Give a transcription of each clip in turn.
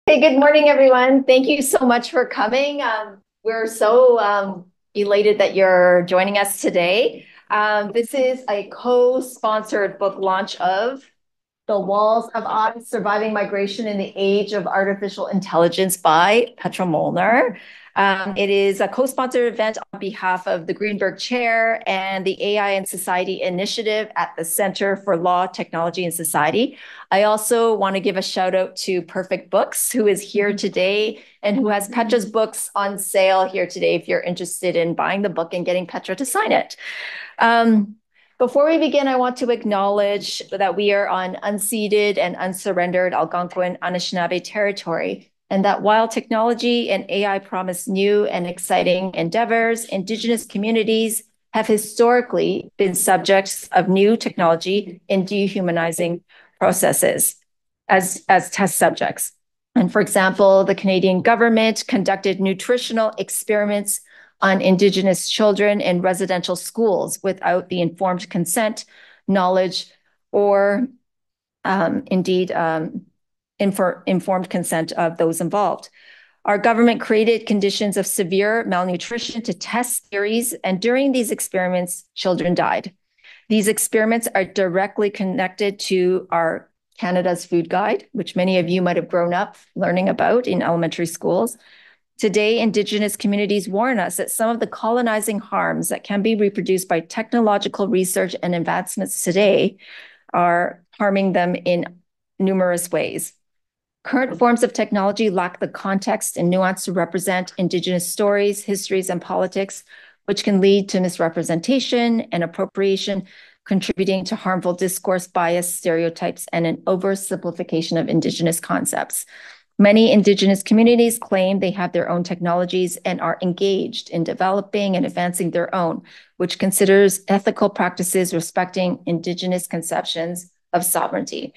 Hey, good morning, everyone. Thank you so much for coming. We're so elated that you're joining us today. This is a co-sponsored book launch of The Walls of Odds: Surviving Migration in the Age of Artificial Intelligence by Petra Molnar. It is a co-sponsored event on behalf of the Greenberg Chair and the AI and Society Initiative at the Center for Law, Technology, and Society. I also want to give a shout out to Perfect Books, who is here today and who has Petra's books on sale here today if you're interested in buying the book and getting Petra to sign it. Before we begin, I want to acknowledge that we are on unceded and unsurrendered Algonquin Anishinaabe territory, and that while technology and AI promise new and exciting endeavors, Indigenous communities have historically been subjects of new technology in dehumanizing processes as test subjects. And for example, the Canadian government conducted nutritional experiments on Indigenous children in residential schools without the informed consent, knowledge, or informed consent of those involved. Our government created conditions of severe malnutrition to test theories, and during these experiments, children died. These experiments are directly connected to our Canada's Food Guide, which many of you might have grown up learning about in elementary schools. Today, Indigenous communities warn us that some of the colonizing harms that can be reproduced by technological research and advancements today are harming them in numerous ways. Current forms of technology lack the context and nuance to represent Indigenous stories, histories, and politics, which can lead to misrepresentation and appropriation, contributing to harmful discourse, bias, stereotypes, and an oversimplification of Indigenous concepts. Many Indigenous communities claim they have their own technologies and are engaged in developing and advancing their own, which considers ethical practices respecting Indigenous conceptions of sovereignty.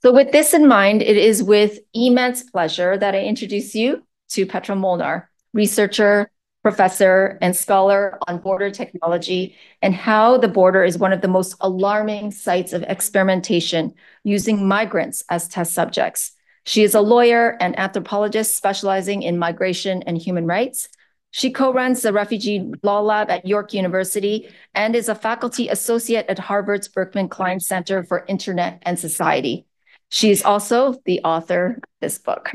So with this in mind, it is with immense pleasure that I introduce you to Petra Molnar, researcher, professor, and scholar on border technology and how the border is one of the most alarming sites of experimentation using migrants as test subjects. She is a lawyer and anthropologist specializing in migration and human rights. She co-runs the Refugee Law Lab at York University and is a faculty associate at Harvard's Berkman Klein Center for Internet and Society. She is also the author of this book.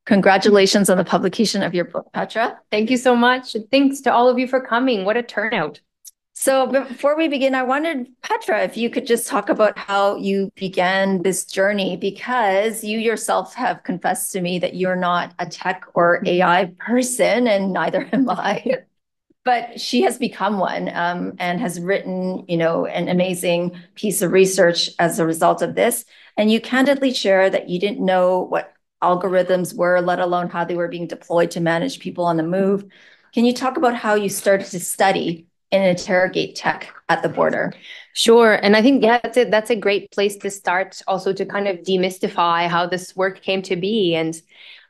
Congratulations on the publication of your book, Petra. Thank you so much. Thanks to all of you for coming. What a turnout. So before we begin, I wondered, Petra, if you could just talk about how you began this journey, because you yourself have confessed to me that you're not a tech or AI person, and neither am I. But she has become one and has written, an amazing piece of research as a result of this. And you candidly share that you didn't know what algorithms were, let alone how they were being deployed to manage people on the move. Can you talk about how you started to study and interrogate tech at the border? Sure. And I think, yeah, that's a great place to start, also to kind of demystify how this work came to be. And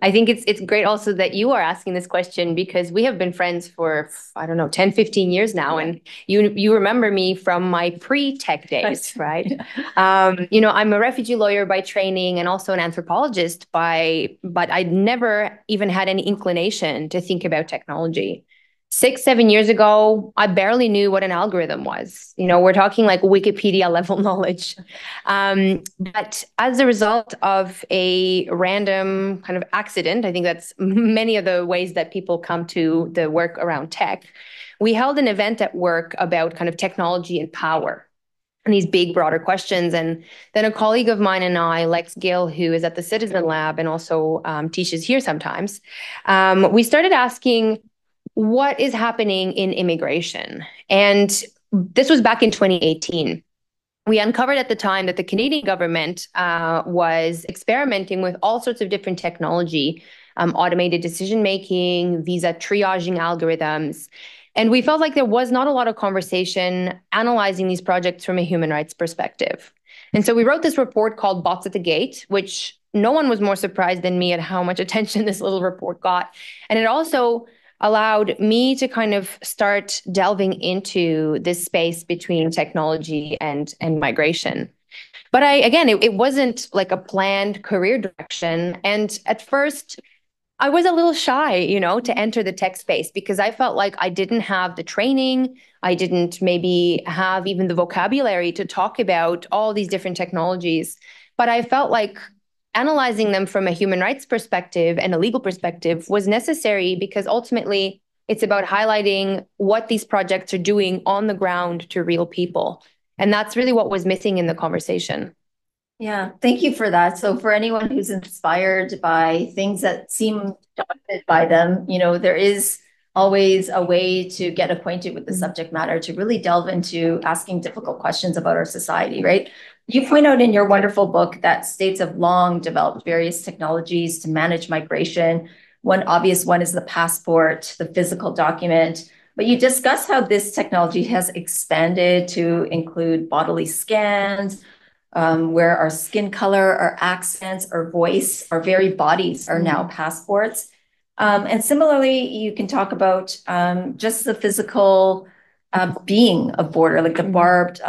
I think it's great also that you are asking this question, because we have been friends for, I don't know, 10, 15 years now. And you remember me from my pre-tech days, right? I'm a refugee lawyer by training and also an anthropologist but I never even had any inclination to think about technology. 6, 7 years ago, I barely knew what an algorithm was. We're talking like Wikipedia level knowledge. But as a result of a random kind of accident, I think that's many of the ways that people come to the work around tech. We held an event at work about kind of technology and power and these big, broader questions. And then a colleague of mine and I, Lex Gill, who is at the Citizen Lab and also teaches here sometimes, we started asking, what is happening in immigration? And this was back in 2018. We uncovered at the time that the Canadian government was experimenting with all sorts of different technology, automated decision-making, visa triaging algorithms. And we felt like there was not a lot of conversation analyzing these projects from a human rights perspective. And so we wrote this report called Bots at the Gate, which no one was more surprised than me at how much attention this little report got. And it also allowed me to kind of start delving into this space between technology and migration. But it wasn't like a planned career direction. And at first, I was a little shy, to enter the tech space because I felt like I didn't have the training. I didn't maybe have even the vocabulary to talk about all these different technologies. But I felt like analyzing them from a human rights perspective and a legal perspective was necessary because ultimately it's about highlighting what these projects are doing on the ground to real people. And that's really what was missing in the conversation. Yeah, thank you for that. So for anyone who's inspired by things that seem daunted by them, there is always a way to get acquainted with the subject matter, to really delve into asking difficult questions about our society, right? You point out in your wonderful book that states have long developed various technologies to manage migration. One obvious one is the passport, the physical document. But you discuss how this technology has expanded to include bodily scans, where our skin color, our accents, our voice, our very bodies are now passports. And similarly, you can talk about just the physical being of border, like the barbed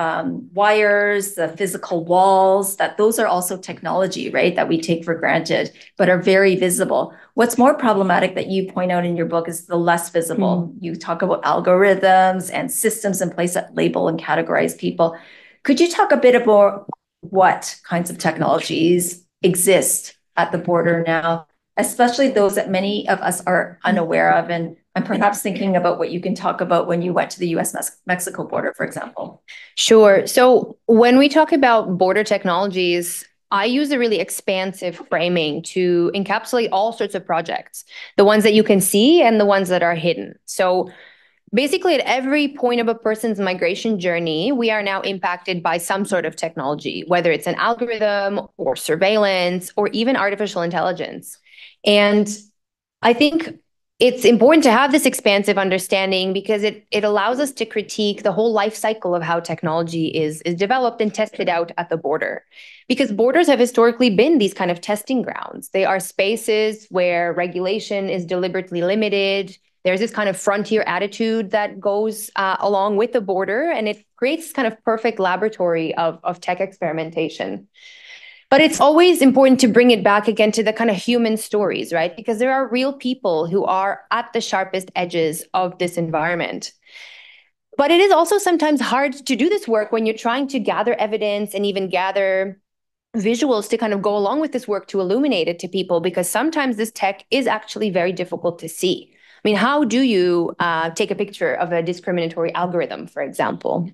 wires, the physical walls, that those are also technology, right, that we take for granted, but are very visible. What's more problematic that you point out in your book is the less visible. You talk about algorithms and systems in place that label and categorize people. Could you talk a bit about what kinds of technologies exist at the border now, especially those that many of us are unaware of? And I'm perhaps thinking about what you can talk about when you went to the U.S. Mexico border, for example. Sure. So when we talk about border technologies, I use a really expansive framing to encapsulate all sorts of projects, the ones that you can see and the ones that are hidden. So basically, at every point of a person's migration journey, we are now impacted by some sort of technology, whether it's an algorithm or surveillance or even artificial intelligence. And I think it's important to have this expansive understanding because it allows us to critique the whole life cycle of how technology is developed and tested out at the border. Because borders have historically been these kind of testing grounds. They are spaces where regulation is deliberately limited. There's this kind of frontier attitude that goes along with the border, and it creates this kind of perfect laboratory of tech experimentation. But it's always important to bring it back again to the kind of human stories, right? Because there are real people who are at the sharpest edges of this environment. But it is also sometimes hard to do this work when you're trying to gather evidence and even gather visuals to kind of go along with this work to illuminate it to people, because sometimes this tech is actually very difficult to see. I mean, how do you take a picture of a discriminatory algorithm, for example?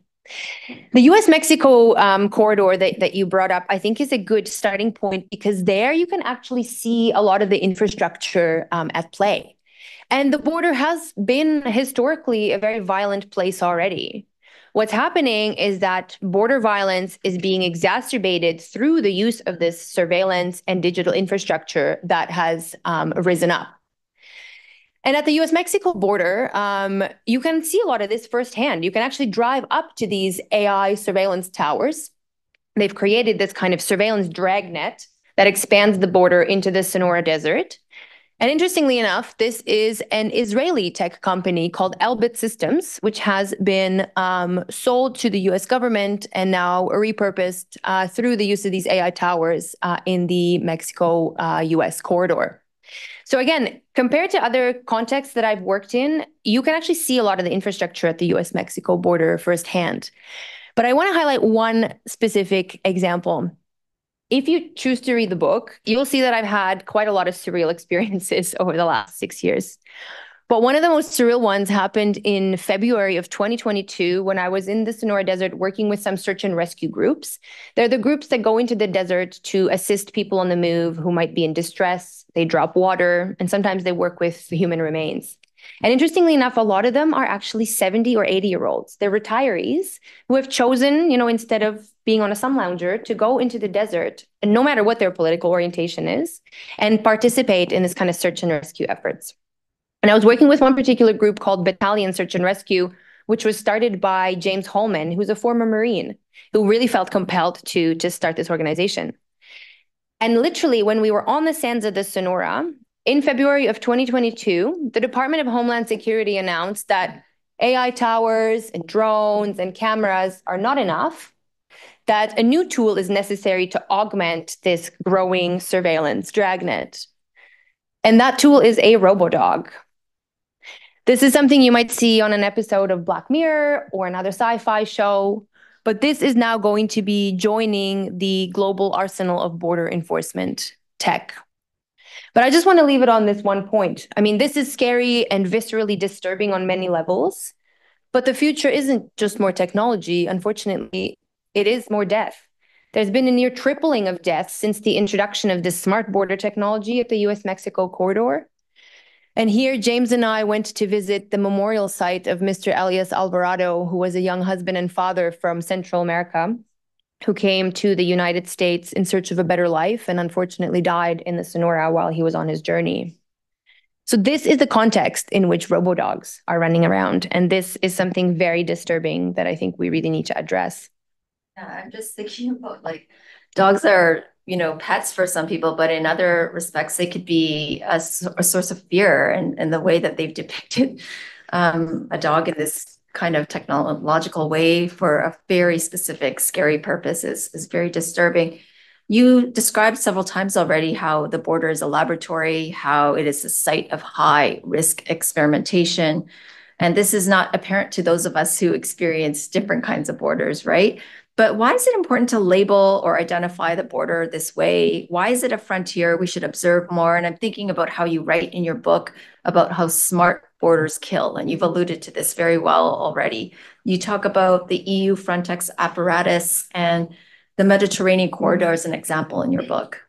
The U.S. Mexico corridor that you brought up, I think, is a good starting point because there you can actually see a lot of the infrastructure at play. And the border has been historically a very violent place already. What's happening is that border violence is being exacerbated through the use of this surveillance and digital infrastructure that has risen up. And at the U.S. Mexico border, you can see a lot of this firsthand. You can actually drive up to these AI surveillance towers. They've created this kind of surveillance dragnet that expands the border into the Sonora Desert. And interestingly enough, this is an Israeli tech company called Elbit Systems, which has been sold to the U.S. government and now repurposed through the use of these AI towers in the Mexico-U.S. corridor. So again, compared to other contexts that I've worked in, you can actually see a lot of the infrastructure at the U.S.-Mexico border firsthand. But I want to highlight one specific example. If you choose to read the book, you'll see that I've had quite a lot of surreal experiences over the last 6 years. But one of the most surreal ones happened in February of 2022 when I was in the Sonora Desert working with some search and rescue groups. They're the groups that go into the desert to assist people on the move who might be in distress. They drop water, and sometimes they work with human remains. And interestingly enough, a lot of them are actually 70 or 80-year-olds. They're retirees who have chosen, instead of being on a sun lounger, to go into the desert, and no matter what their political orientation is, and participate in this kind of search and rescue efforts. And I was working with one particular group called Battalion Search and Rescue, which was started by James Holman, who's a former Marine, who really felt compelled to start this organization. And literally, when we were on the sands of the Sonora, in February of 2022, the Department of Homeland Security announced that AI towers and drones and cameras are not enough. that a new tool is necessary to augment this growing surveillance dragnet. And that tool is a robodog. This is something you might see on an episode of Black Mirror or another sci-fi show, but this is now going to be joining the global arsenal of border enforcement tech. But I just want to leave it on this one point. I mean, this is scary and viscerally disturbing on many levels, but the future isn't just more technology. Unfortunately, it is more death. There's been a near tripling of deaths since the introduction of this smart border technology at the U.S Mexico corridor. And here, James and I went to visit the memorial site of Mr. Elias Alvarado, who was a young husband and father from Central America, who came to the United States in search of a better life and unfortunately died in the Sonora while he was on his journey. So this is the context in which robodogs are running around. And this is something very disturbing that I think we really need to address. Yeah, I'm just thinking about like dogs are, pets for some people, but in other respects, they could be a source of fear. And the way that they've depicted a dog in this kind of technological way for a very specific, scary purpose is very disturbing. You described several times already how the border is a laboratory, how it is a site of high risk experimentation. And this is not apparent to those of us who experience different kinds of borders, right? But why is it important to label or identify the border this way? Why is it a frontier we should observe more? And I'm thinking about how you write in your book about how smart borders kill. And you've alluded to this very well already. You talk about the EU Frontex apparatus and the Mediterranean corridor as an example in your book.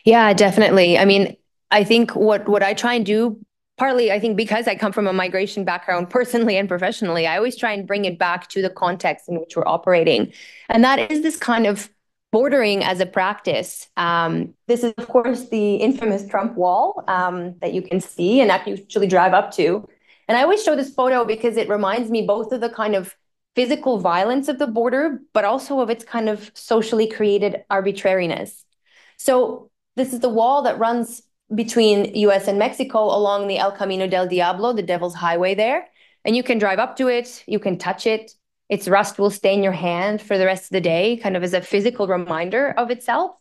Yeah, definitely. I mean, I think what I try and do, partly, I think because I come from a migration background personally and professionally, I always try and bring it back to the context in which we're operating. And that is this kind of bordering as a practice. This is, of course, the infamous Trump wall that you can see and actually drive up to. And I always show this photo because it reminds me both of the kind of physical violence of the border, but also of its kind of socially created arbitrariness. So this is the wall that runs between US and Mexico along the El Camino del Diablo, the Devil's Highway there. And you can drive up to it, you can touch it. Its rust will stain your hand for the rest of the day, kind of as a physical reminder of itself.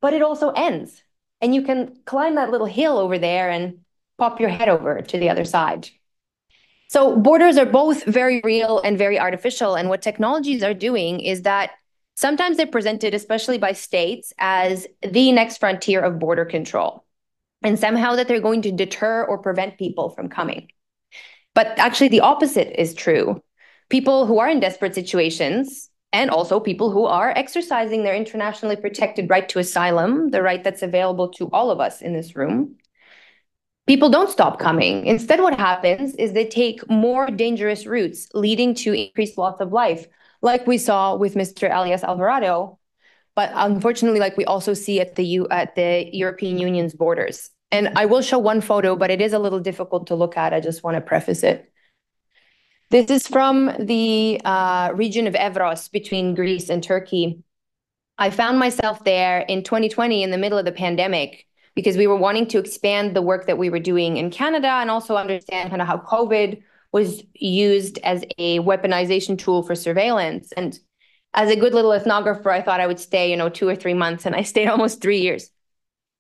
But it also ends. And you can climb that little hill over there and pop your head over to the other side. So borders are both very real and very artificial. And what technologies are doing is that sometimes they're presented, especially by states, as the next frontier of border control. And somehow that they're going to deter or prevent people from coming. But actually the opposite is true. People who are in desperate situations, and also people who are exercising their internationally protected right to asylum, the right that's available to all of us in this room, people don't stop coming. Instead, what happens is they take more dangerous routes, leading to increased loss of life, like we saw with Mr. Elias Alvarado, but unfortunately, like we also see at the European Union's borders. And I will show one photo, but it is a little difficult to look at. I just want to preface it. This is from the region of Evros between Greece and Turkey. I found myself there in 2020 in the middle of the pandemic because we were wanting to expand the work that we were doing in Canada and also understand kind of how COVID was used as a weaponization tool for surveillance. And as a good little ethnographer, I thought I would stay, 2 or 3 months, and I stayed almost 3 years.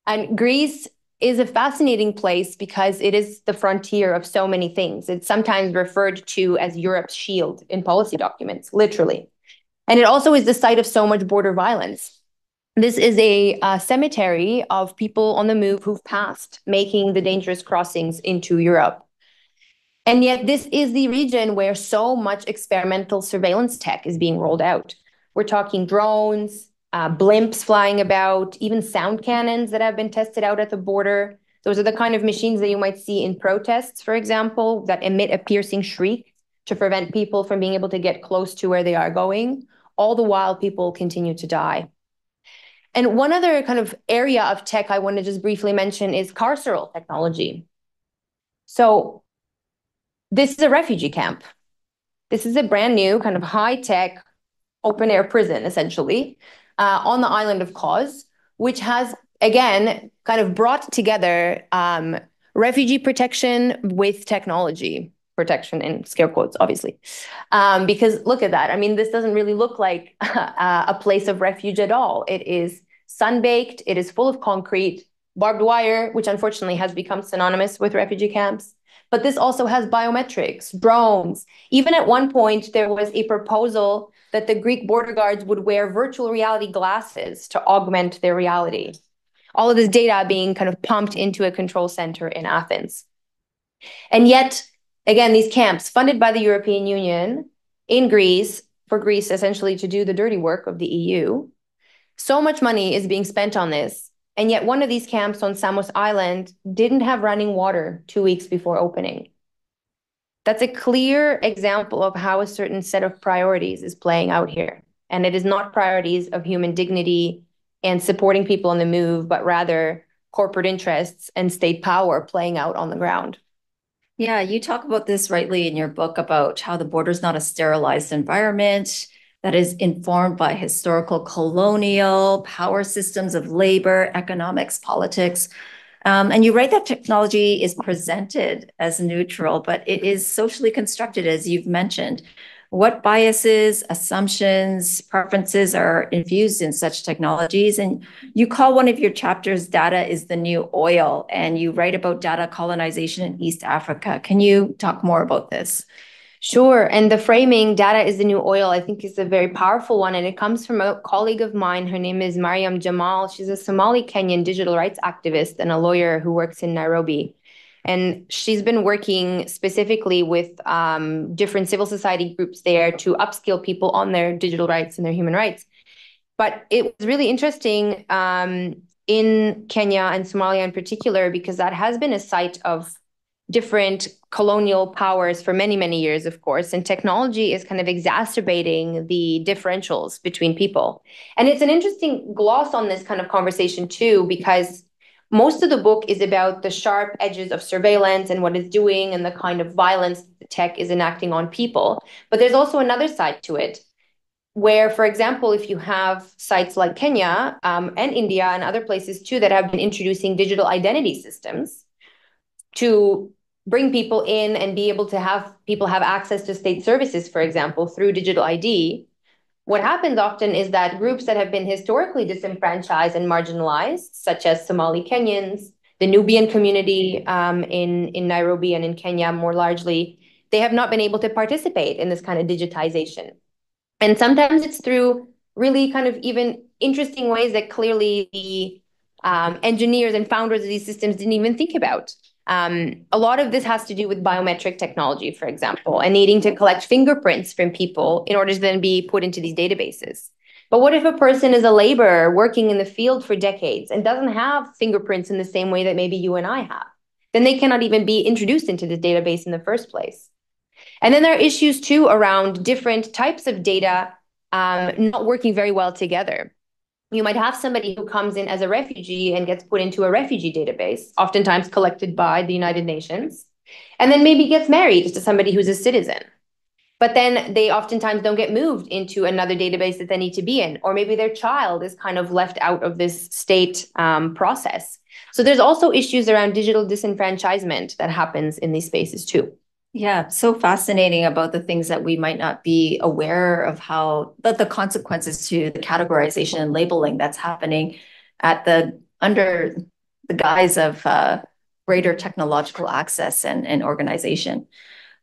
And Greece is a fascinating place because it is the frontier of so many things. It's sometimes referred to as Europe's shield in policy documents, literally. And it also is the site of so much border violence. This is a cemetery of people on the move who've passed, making the dangerous crossings into Europe. And yet this is the region where so much experimental surveillance tech is being rolled out. We're talking drones, blimps flying about, even sound cannons that have been tested out at the border. Those are the kind of machines that you might see in protests, for example, that emit a piercing shriek to prevent people from being able to get close to where they are going. All the while, people continue to die. And one other kind of area of tech I want to just briefly mention is carceral technology. So this is a refugee camp. This is a brand new kind of high-tech open-air prison, essentially, on the island of Kos, which has, again, kind of brought together refugee protection with technology. protection in scare quotes, obviously. Because look at that. I mean, this doesn't really look like a place of refuge at all. It is sun-baked. It is full of concrete, barbed wire, which unfortunately has become synonymous with refugee camps. But this also has biometrics, drones. Even at one point, there was a proposal that the Greek border guards would wear virtual reality glasses to augment their reality. All of this data being kind of pumped into a control center in Athens. And yet, again, these camps funded by the European Union in Greece, for Greece essentially to do the dirty work of the EU, so much money is being spent on this. And yet one of these camps on Samos Island didn't have running water 2 weeks before opening. That's a clear example of how a certain set of priorities is playing out here. And it is not priorities of human dignity and supporting people on the move, but rather corporate interests and state power playing out on the ground. Yeah, you talk about this rightly in your book about how the border is not a sterilized environment that is informed by historical colonial power systems of labor, economics, politics. And you write that technology is presented as neutral, but it is socially constructed, as you've mentioned. What biases, assumptions, preferences are infused in such technologies? And you call one of your chapters "Data is the New Oil," and you write about data colonization in East Africa. Can you talk more about this? Sure. And the framing, data is the new oil, I think is a very powerful one. And it comes from a colleague of mine. Her name is Mariam Jamal. She's a Somali Kenyan digital rights activist and a lawyer who works in Nairobi. And she's been working specifically with different civil society groups there to upskill people on their digital rights and their human rights. But it was really interesting in Kenya and Somalia in particular, because that has been a site of different colonial powers for many, many years, of course, and technology is kind of exacerbating the differentials between people. And it's an interesting gloss on this kind of conversation too, because most of the book is about the sharp edges of surveillance and what it's doing and the kind of violence the tech is enacting on people. But there's also another side to it, where, for example, if you have sites like Kenya and India and other places too that have been introducing digital identity systems to bring people in and be able to have people have access to state services, for example, through digital ID, what happens often is that groups that have been historically disenfranchised and marginalized, such as Somali Kenyans, the Nubian community in Nairobi and in Kenya more largely, they have not been able to participate in this kind of digitization. And sometimes it's through really kind of even interesting ways that clearly the engineers and founders of these systems didn't even think about. A lot of this has to do with biometric technology, for example, and needing to collect fingerprints from people in order to then be put into these databases. But what if a person is a laborer working in the field for decades and doesn't have fingerprints in the same way that maybe you and I have? Then they cannot even be introduced into the database in the first place. And then there are issues too around different types of data not working very well together. You might have somebody who comes in as a refugee and gets put into a refugee database, oftentimes collected by the United Nations, and then maybe gets married to somebody who's a citizen. But then they oftentimes don't get moved into another database that they need to be in, or maybe their child is kind of left out of this state process. So there's also issues around digital disenfranchisement that happens in these spaces too. Yeah, so fascinating about the things that we might not be aware of, how the consequences to the categorization and labeling that's happening under the guise of greater technological access and organization.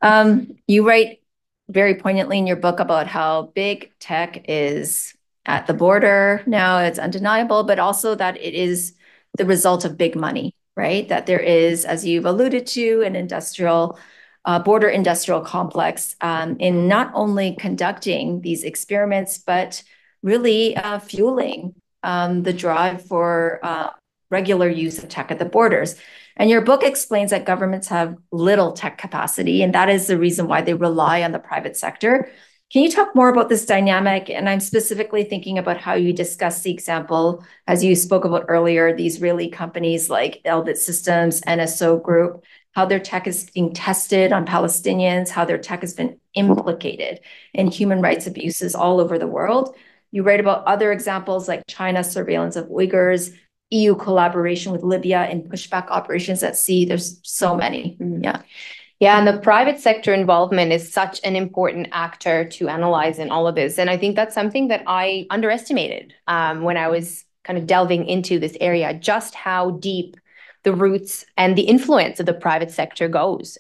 You write very poignantly in your book about how big tech is at the border now. It's undeniable, but also that it is the result of big money, right? That there is, as you've alluded to, an border industrial complex in not only conducting these experiments, but really fueling the drive for regular use of tech at the borders. And your book explains that governments have little tech capacity, and that is the reason why they rely on the private sector. Can you talk more about this dynamic? And I'm specifically thinking about how you discuss the example, as you spoke about earlier, these Israeli companies like Elbit Systems, NSO Group, how their tech is being tested on Palestinians, how their tech has been implicated in human rights abuses all over the world. You write about other examples like China's surveillance of Uyghurs, EU collaboration with Libya in pushback operations at sea. There's so many. Yeah. Yeah, and the private sector involvement is such an important actor to analyze in all of this. And I think that's something that I underestimated when I was kind of delving into this area, just how deep the roots and the influence of the private sector goes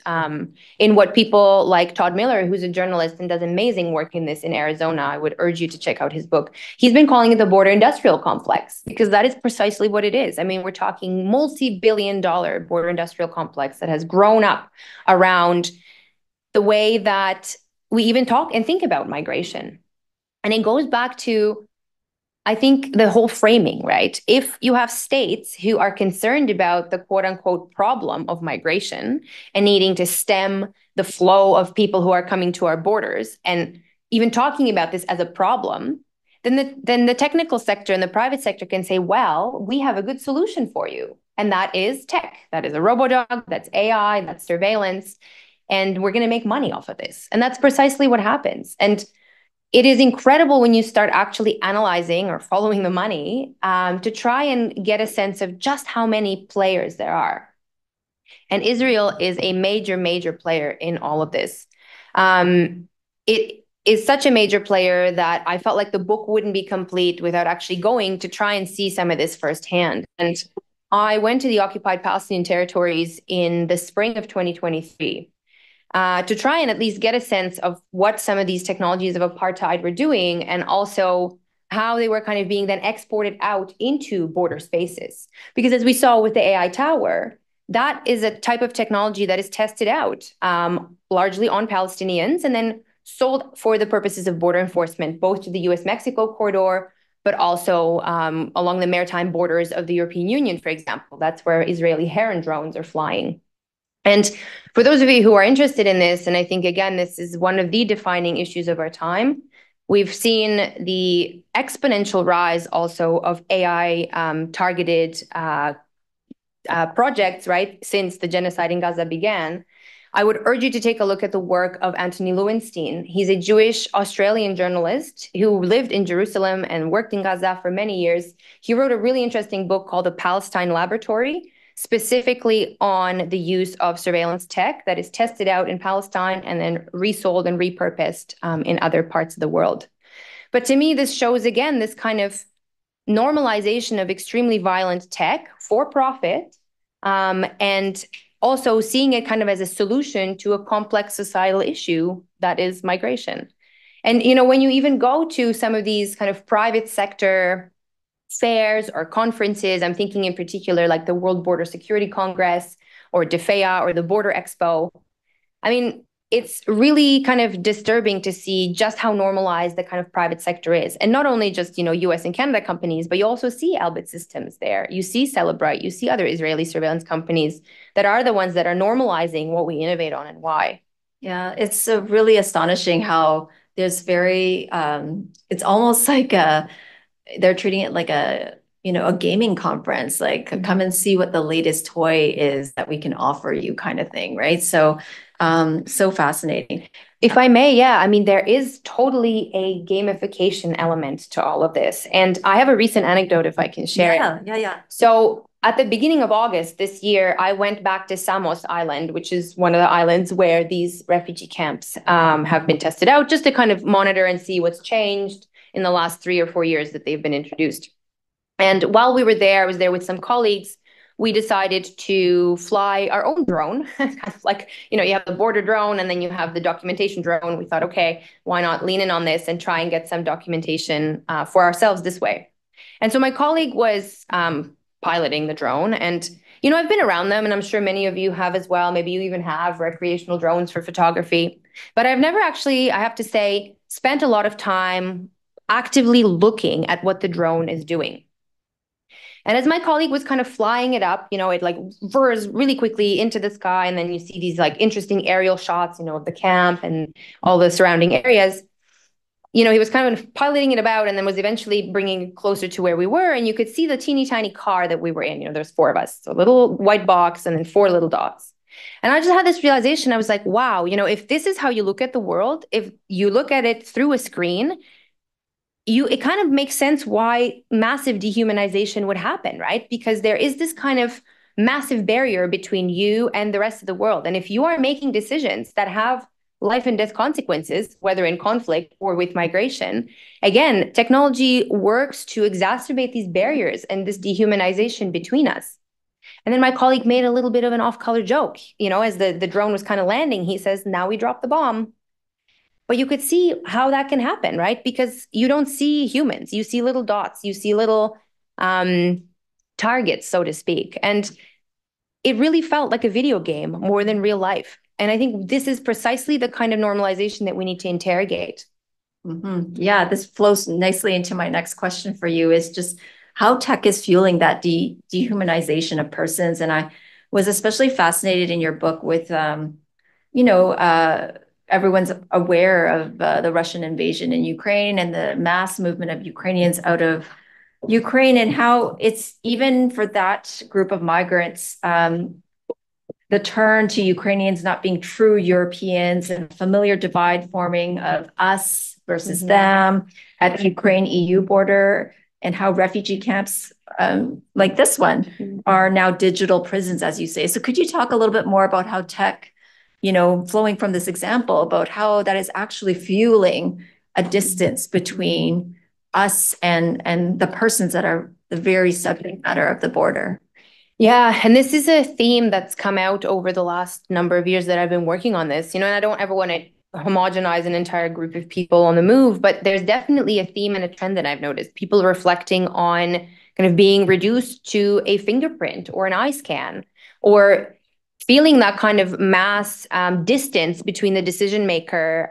in what people like Todd Miller, who's a journalist and does amazing work in this in Arizona. I would urge you to check out his book. He's been calling it the border industrial complex because that is precisely what it is. I mean, we're talking multi-billion-dollar border industrial complex that has grown up around the way that we even talk and think about migration. And it goes back to, I think, the whole framing, right? If you have states who are concerned about the quote unquote problem of migration and needing to stem the flow of people who are coming to our borders and even talking about this as a problem, then the technical sector and the private sector can say, well, we have a good solution for you. And that is tech. That is a robodog, that's AI, that's surveillance. And we're going to make money off of this. And that's precisely what happens. And it is incredible when you start actually analyzing or following the money to try and get a sense of just how many players there are. And Israel is a major, major player in all of this. It is such a major player that I felt like the book wouldn't be complete without actually going to try and see some of this firsthand. And I went to the occupied Palestinian territories in the spring of 2023. To try and at least get a sense of what some of these technologies of apartheid were doing, and also how they were kind of being then exported out into border spaces. Because as we saw with the AI tower, that is a type of technology that is tested out largely on Palestinians and then sold for the purposes of border enforcement, both to the U.S. Mexico corridor, but also along the maritime borders of the European Union, for example. That's where Israeli Heron drones are flying. And for those of you who are interested in this, and I think, again, this is one of the defining issues of our time, we've seen the exponential rise also of AI targeted projects, right, since the genocide in Gaza began. I would urge you to take a look at the work of Anthony Lowenstein. He's a Jewish Australian journalist who lived in Jerusalem and worked in Gaza for many years. He wrote a really interesting book called The Palestine Laboratory, specifically on the use of surveillance tech that is tested out in Palestine and then resold and repurposed in other parts of the world. But to me, this shows, again, this kind of normalization of extremely violent tech for profit, and also seeing it kind of as a solution to a complex societal issue that is migration. And, you know, when you even go to some of these kind of private sector fairs or conferences, I'm thinking in particular like the World Border Security Congress or DFEA or the Border Expo. I mean, it's really kind of disturbing to see just how normalized the kind of private sector is. And not only just, you know, US and Canada companies, but you also see Elbit Systems there. You see Celebrite, you see other Israeli surveillance companies that are the ones that are normalizing what we innovate on and why. Yeah, it's really astonishing how there's very, it's almost like they're treating it like a gaming conference, like come and see what the latest toy is that we can offer you kind of thing, right? So so fascinating. If I may, yeah, I mean, there is totally a gamification element to all of this. And I have a recent anecdote if I can share it. Yeah. So at the beginning of August this year, I went back to Samos Island, which is one of the islands where these refugee camps have been tested out, just to kind of monitor and see what's changed in the last 3 or 4 years that they've been introduced. And while we were there, I was there with some colleagues. We decided to fly our own drone, kind of like, you know, you have the border drone and then you have the documentation drone. We thought, okay, why not lean in on this and try and get some documentation for ourselves this way. And so my colleague was piloting the drone. And, you know, I've been around them and I'm sure many of you have as well. Maybe you even have recreational drones for photography. But I've never actually, I have to say, spent a lot of time actively looking at what the drone is doing. And as my colleague was kind of flying it up, you know, it like whirs really quickly into the sky. And then you see these like interesting aerial shots, you know, of the camp and all the surrounding areas. You know, he was kind of piloting it about and then was eventually bringing it closer to where we were. And you could see the teeny tiny car that we were in. You know, there's 4 of us, so a little white box and then 4 little dots. And I just had this realization. I was like, wow, you know, if this is how you look at the world, if you look at it through a screen, it kind of makes sense why massive dehumanization would happen, right? Because there is this kind of massive barrier between you and the rest of the world. And if you are making decisions that have life and death consequences, whether in conflict or with migration, again, technology works to exacerbate these barriers and this dehumanization between us. And then my colleague made a little bit of an off-color joke, as the drone was kind of landing. He says, now we dropped the bomb. But you could see how that can happen, right? Because you don't see humans. You see little dots. You see little targets, so to speak. And it really felt like a video game more than real life. And I think this is precisely the kind of normalization that we need to interrogate. Yeah, this flows nicely into my next question for you, is just how tech is fueling that dehumanization of persons. And I was especially fascinated in your book with, everyone's aware of the Russian invasion in Ukraine and the mass movement of Ukrainians out of Ukraine, and how it's even for that group of migrants, the turn to Ukrainians not being true Europeans and familiar divide forming of us versus them at the Ukraine-EU border, and how refugee camps like this one are now digital prisons, as you say. So could you talk a little bit more about how tech, flowing from this example, about how that is actually fueling a distance between us and the persons that are the very subject matter of the border? Yeah, and this is a theme that's come out over the last number of years that I've been working on this, and I don't ever want to homogenize an entire group of people on the move, but there's definitely a theme and a trend that I've noticed. People reflecting on kind of being reduced to a fingerprint or an eye scan, or feeling that kind of mass distance between the decision maker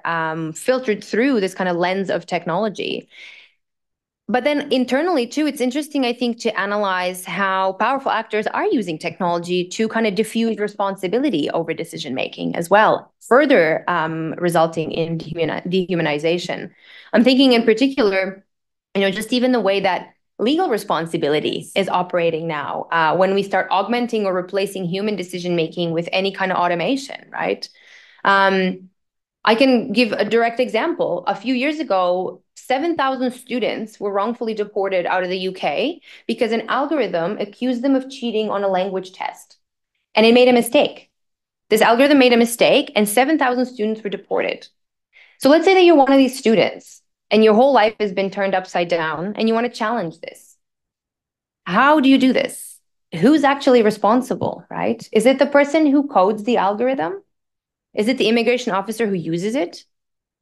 filtered through this kind of lens of technology. But then internally too, it's interesting, I think, to analyze how powerful actors are using technology to kind of diffuse responsibility over decision making as well, further resulting in dehumanization. I'm thinking in particular, just even the way that legal responsibility is operating now, when we start augmenting or replacing human decision making with any kind of automation, right? I can give a direct example. A few years ago, 7,000 students were wrongfully deported out of the UK because an algorithm accused them of cheating on a language test. And it made a mistake. This algorithm made a mistake, and 7,000 students were deported. So let's say that you're one of these students and your whole life has been turned upside down and you want to challenge this. How do you do this? Who's actually responsible, right? Is it the person who codes the algorithm? Is it the immigration officer who uses it?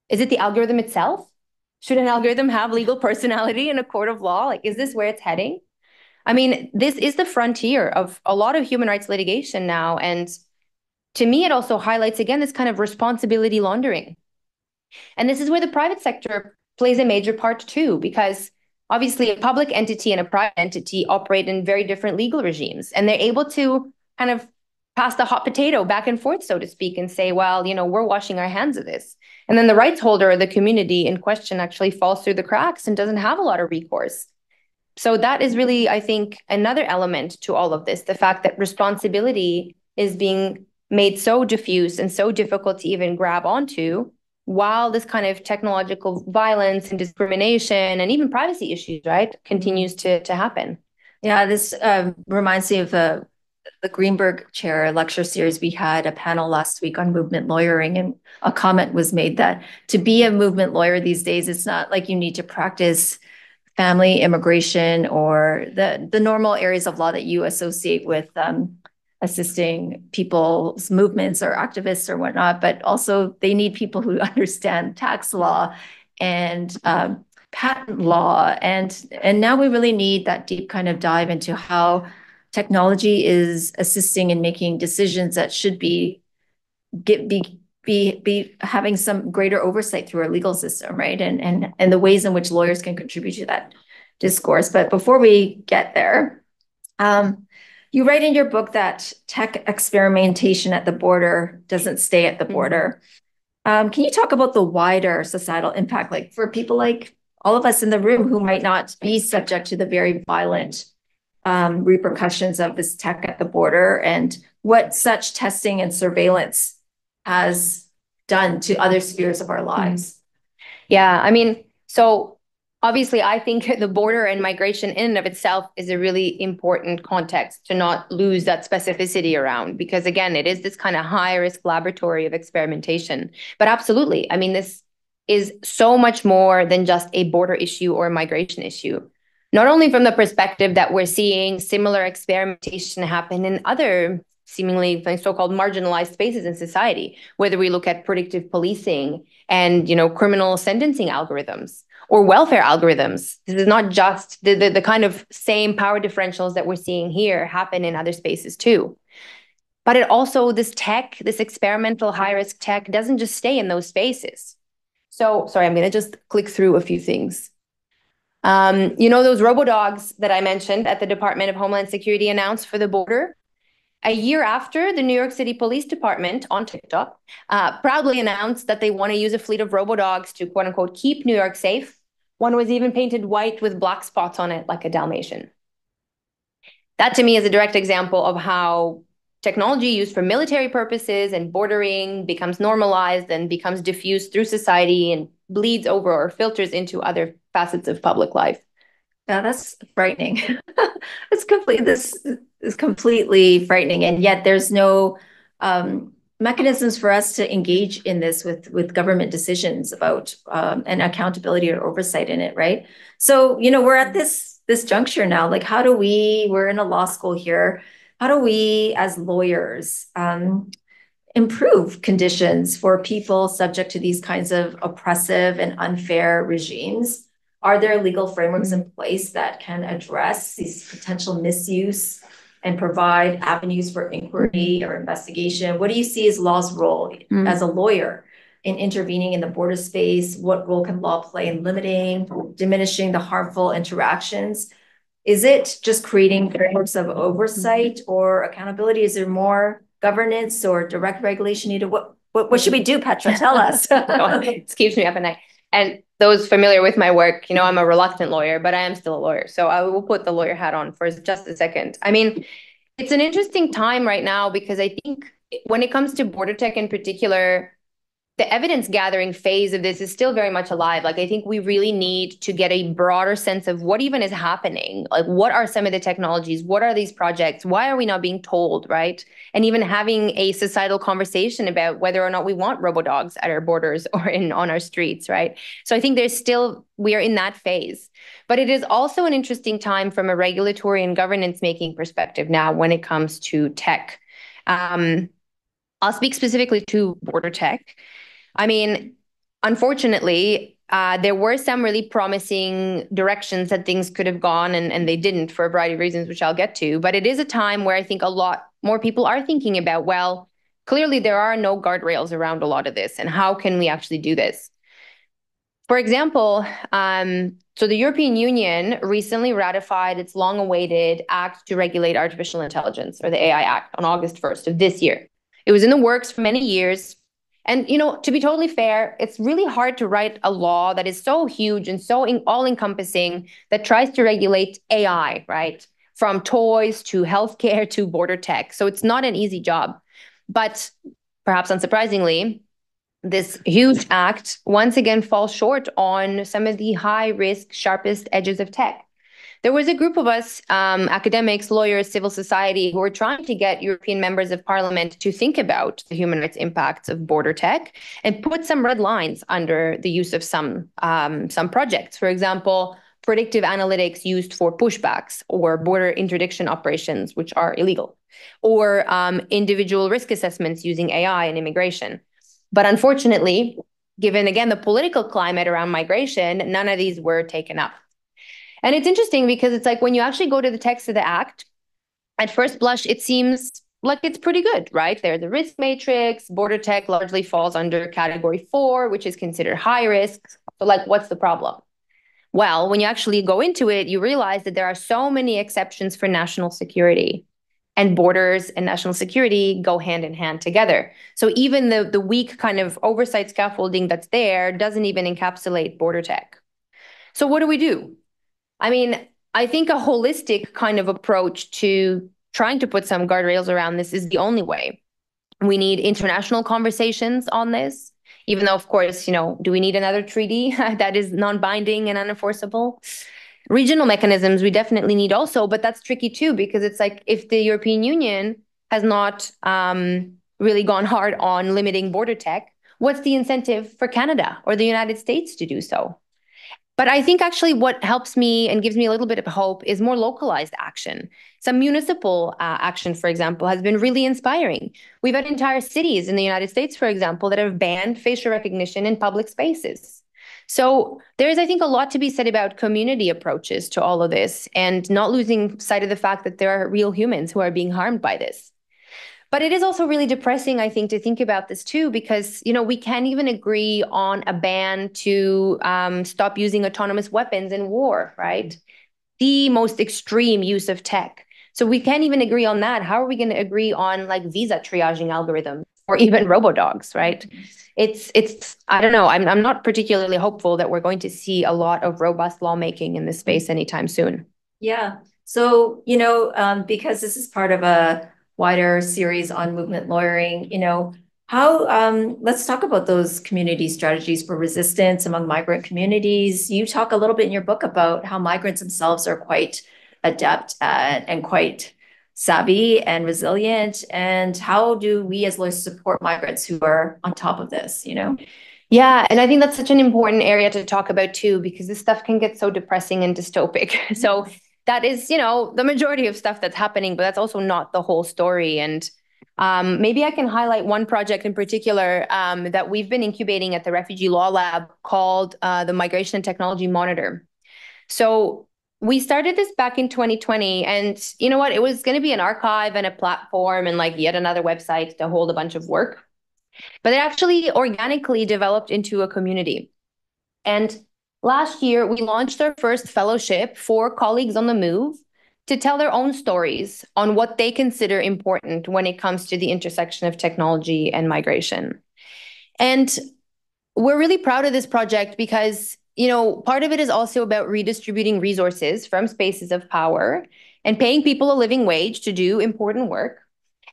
Is it the algorithm itself? Should an algorithm have legal personality in a court of law? Like, is this where it's heading? I mean, this is the frontier of a lot of human rights litigation now. And to me, it also highlights, again, this kind of responsibility laundering. And this is where the private sector plays a major part too, because obviously a public entity and a private entity operate in very different legal regimes. And they're able to kind of pass the hot potato back and forth, so to speak, and say, well, we're washing our hands of this. And then the rights holder or the community in question actually falls through the cracks and doesn't have a lot of recourse. So that is really, I think, another element to all of this, the fact that responsibility is being made so diffuse and so difficult to even grab onto, while this kind of technological violence and discrimination and even privacy issues, right, continues to happen. Yeah, this reminds me of the Greenberg Chair lecture series. We had a panel last week on movement lawyering, and a comment was made that to be a movement lawyer these days, it's not like you need to practice family, immigration, or the normal areas of law that you associate with assisting people's movements or activists or whatnot, but also they need people who understand tax law and patent law. And now we really need that deep kind of dive into how technology is assisting in making decisions that should be having some greater oversight through our legal system, right? And the ways in which lawyers can contribute to that discourse. But before we get there, you write in your book that tech experimentation at the border doesn't stay at the border. Can you talk about the wider societal impact, like for people like all of us in the room who might not be subject to the very violent repercussions of this tech at the border, and what such testing and surveillance has done to other spheres of our lives? Yeah, I mean, so Obviously, I think the border and migration in and of itself is a really important context to not lose that specificity around, because again, it is this kind of high risk laboratory of experimentation. But absolutely, I mean, this is so much more than just a border issue or a migration issue. Not only from the perspective that we're seeing similar experimentation happen in other seemingly so-called marginalized spaces in society, whether we look at predictive policing and, criminal sentencing algorithms or welfare algorithms. This is not just the kind of same power differentials that we're seeing here happen in other spaces too. But it also, this tech, this experimental high-risk tech doesn't just stay in those spaces. So, sorry, I'm going to just click through a few things. Those robo-dogs that I mentioned at the Department of Homeland Security announced for the border? A year after, the New York City Police Department on TikTok proudly announced that they want to use a fleet of robo-dogs to, quote unquote, keep New York safe. One was even painted white with black spots on it, like a Dalmatian. That to me is a direct example of how technology used for military purposes and bordering becomes normalized and becomes diffused through society and bleeds over or filters into other facets of public life. Yeah, that's frightening. This is completely frightening, and yet there's no mechanisms for us to engage in this with government decisions about and accountability or oversight in it, right? So, we're at this juncture now. Like, we're in a law school here. How do we, as lawyers, improve conditions for people subject to these kinds of oppressive and unfair regimes? Are there legal frameworks in place that can address these potential misuse and provide avenues for inquiry or investigation? What do you see as law's role as a lawyer in intervening in the border space? What role can law play in limiting, diminishing the harmful interactions? Is it just creating frameworks of oversight or accountability? Is there more governance or direct regulation needed? What should we do, Petra? Tell us. It keeps me up at night. And those familiar with my work, I'm a reluctant lawyer, but I am still a lawyer. So I will put the lawyer hat on for just a second. I mean, it's an interesting time right now because I think when it comes to border tech in particular, the evidence gathering phase of this is still very much alive. Like, I think we really need to get a broader sense of what even is happening. Like, what are some of the technologies? What are these projects? Why are we not being told, right? And even having a societal conversation about whether or not we want robo-dogs at our borders or on our streets, right? So I think we are in that phase. But it is also an interesting time from a regulatory and governance making perspective now when it comes to tech. I'll speak specifically to border tech. I mean, unfortunately, there were some really promising directions that things could have gone, and they didn't for a variety of reasons, which I'll get to. But it is a time where I think a lot more people are thinking about, well, clearly there are no guardrails around a lot of this, and how can we actually do this? For example, so the European Union recently ratified its long-awaited Act to Regulate Artificial Intelligence, or the AI Act, on August 1st of this year. It was in the works for many years. And, to be totally fair, it's really hard to write a law that is so huge and so all-encompassing that tries to regulate AI, right? From toys to healthcare to border tech. So it's not an easy job. But perhaps unsurprisingly, this huge act once again falls short on some of the high-risk, sharpest edges of tech. There was a group of us, academics, lawyers, civil society, who were trying to get European members of parliament to think about the human rights impacts of border tech and put some red lines under the use of some projects. For example, predictive analytics used for pushbacks or border interdiction operations, which are illegal, or individual risk assessments using AI in immigration. But unfortunately, given, again, the political climate around migration, none of these were taken up. And it's interesting because it's like when you actually go to the text of the act, at first blush, it seems like it's pretty good, right? There's the risk matrix. Border tech largely falls under category 4, which is considered high risk. So like, what's the problem? Well, when you actually go into it, you realize that there are so many exceptions for national security, and borders and national security go hand in hand together. So even the weak kind of oversight scaffolding that's there doesn't even encapsulate border tech. So what do we do? I mean, I think a holistic kind of approach to trying to put some guardrails around this is the only way. We need international conversations on this. Even though, of course, do we need another treaty that is non-binding and unenforceable? Regional mechanisms we definitely need also, but that's tricky too, because it's like if the European Union has not really gone hard on limiting border tech, what's the incentive for Canada or the United States to do so? But I think actually what helps me and gives me a little bit of hope is more localized action. Some municipal action, for example, has been really inspiring. We've had entire cities in the United States, for example, that have banned facial recognition in public spaces. So there is, I think, a lot to be said about community approaches to all of this and not losing sight of the fact that there are real humans who are being harmed by this. But it is also really depressing, I think, to think about this too, because, we can't even agree on a ban to stop using autonomous weapons in war, right? The most extreme use of tech. So we can't even agree on that. How are we going to agree on like visa triaging algorithms or even robodogs, right? It's I don't know. I'm not particularly hopeful that we're going to see a lot of robust lawmaking in this space anytime soon. Yeah. So, because this is part of a wider series on movement lawyering, let's talk about those community strategies for resistance among migrant communities. You talk a little bit in your book about how migrants themselves are quite adept at and quite savvy and resilient. And how do we as lawyers support migrants who are on top of this, Yeah, and I think that's such an important area to talk about too, because this stuff can get so depressing and dystopic. So that is, the majority of stuff that's happening, but that's also not the whole story. And maybe I can highlight one project in particular that we've been incubating at the Refugee Law Lab called the Migration and Technology Monitor. So we started this back in 2020, and you know what? It was going to be an archive and a platform and like yet another website to hold a bunch of work. But it actually organically developed into a community. And last year, we launched our first fellowship for colleagues on the move to tell their own stories on what they consider important when it comes to the intersection of technology and migration. And we're really proud of this project because, part of it is also about redistributing resources from spaces of power and paying people a living wage to do important work.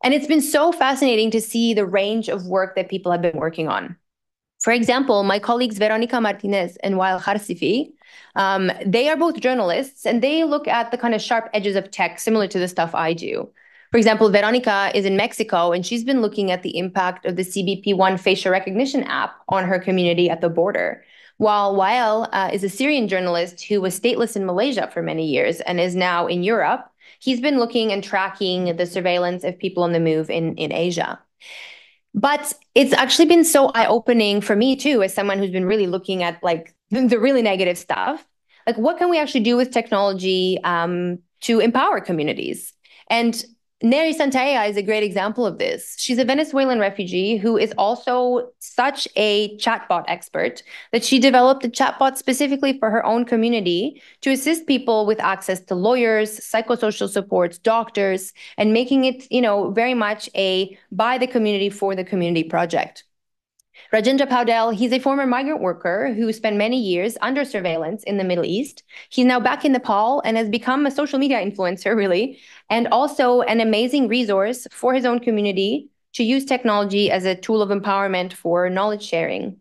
And it's been so fascinating to see the range of work that people have been working on. For example, my colleagues Veronica Martinez and Wael Kharsifi, they are both journalists and they look at the kind of sharp edges of tech similar to the stuff I do. For example, Veronica is in Mexico and she's been looking at the impact of the CBP1 facial recognition app on her community at the border. While Wael is a Syrian journalist who was stateless in Malaysia for many years and is now in Europe, he's been looking and tracking the surveillance of people on the move in Asia. But it's actually been so eye-opening for me too, as someone who's been really looking at like the really negative stuff. Like, what can we actually do with technology to empower communities? And Neri Santaya is a great example of this. She's a Venezuelan refugee who is also such a chatbot expert that she developed a chatbot specifically for her own community to assist people with access to lawyers, psychosocial supports, doctors, and making it, very much a by the community for the community project. Rajendra Paudel, he's a former migrant worker who spent many years under surveillance in the Middle East. He's now back in Nepal and has become a social media influencer, really, and also an amazing resource for his own community to use technology as a tool of empowerment for knowledge sharing.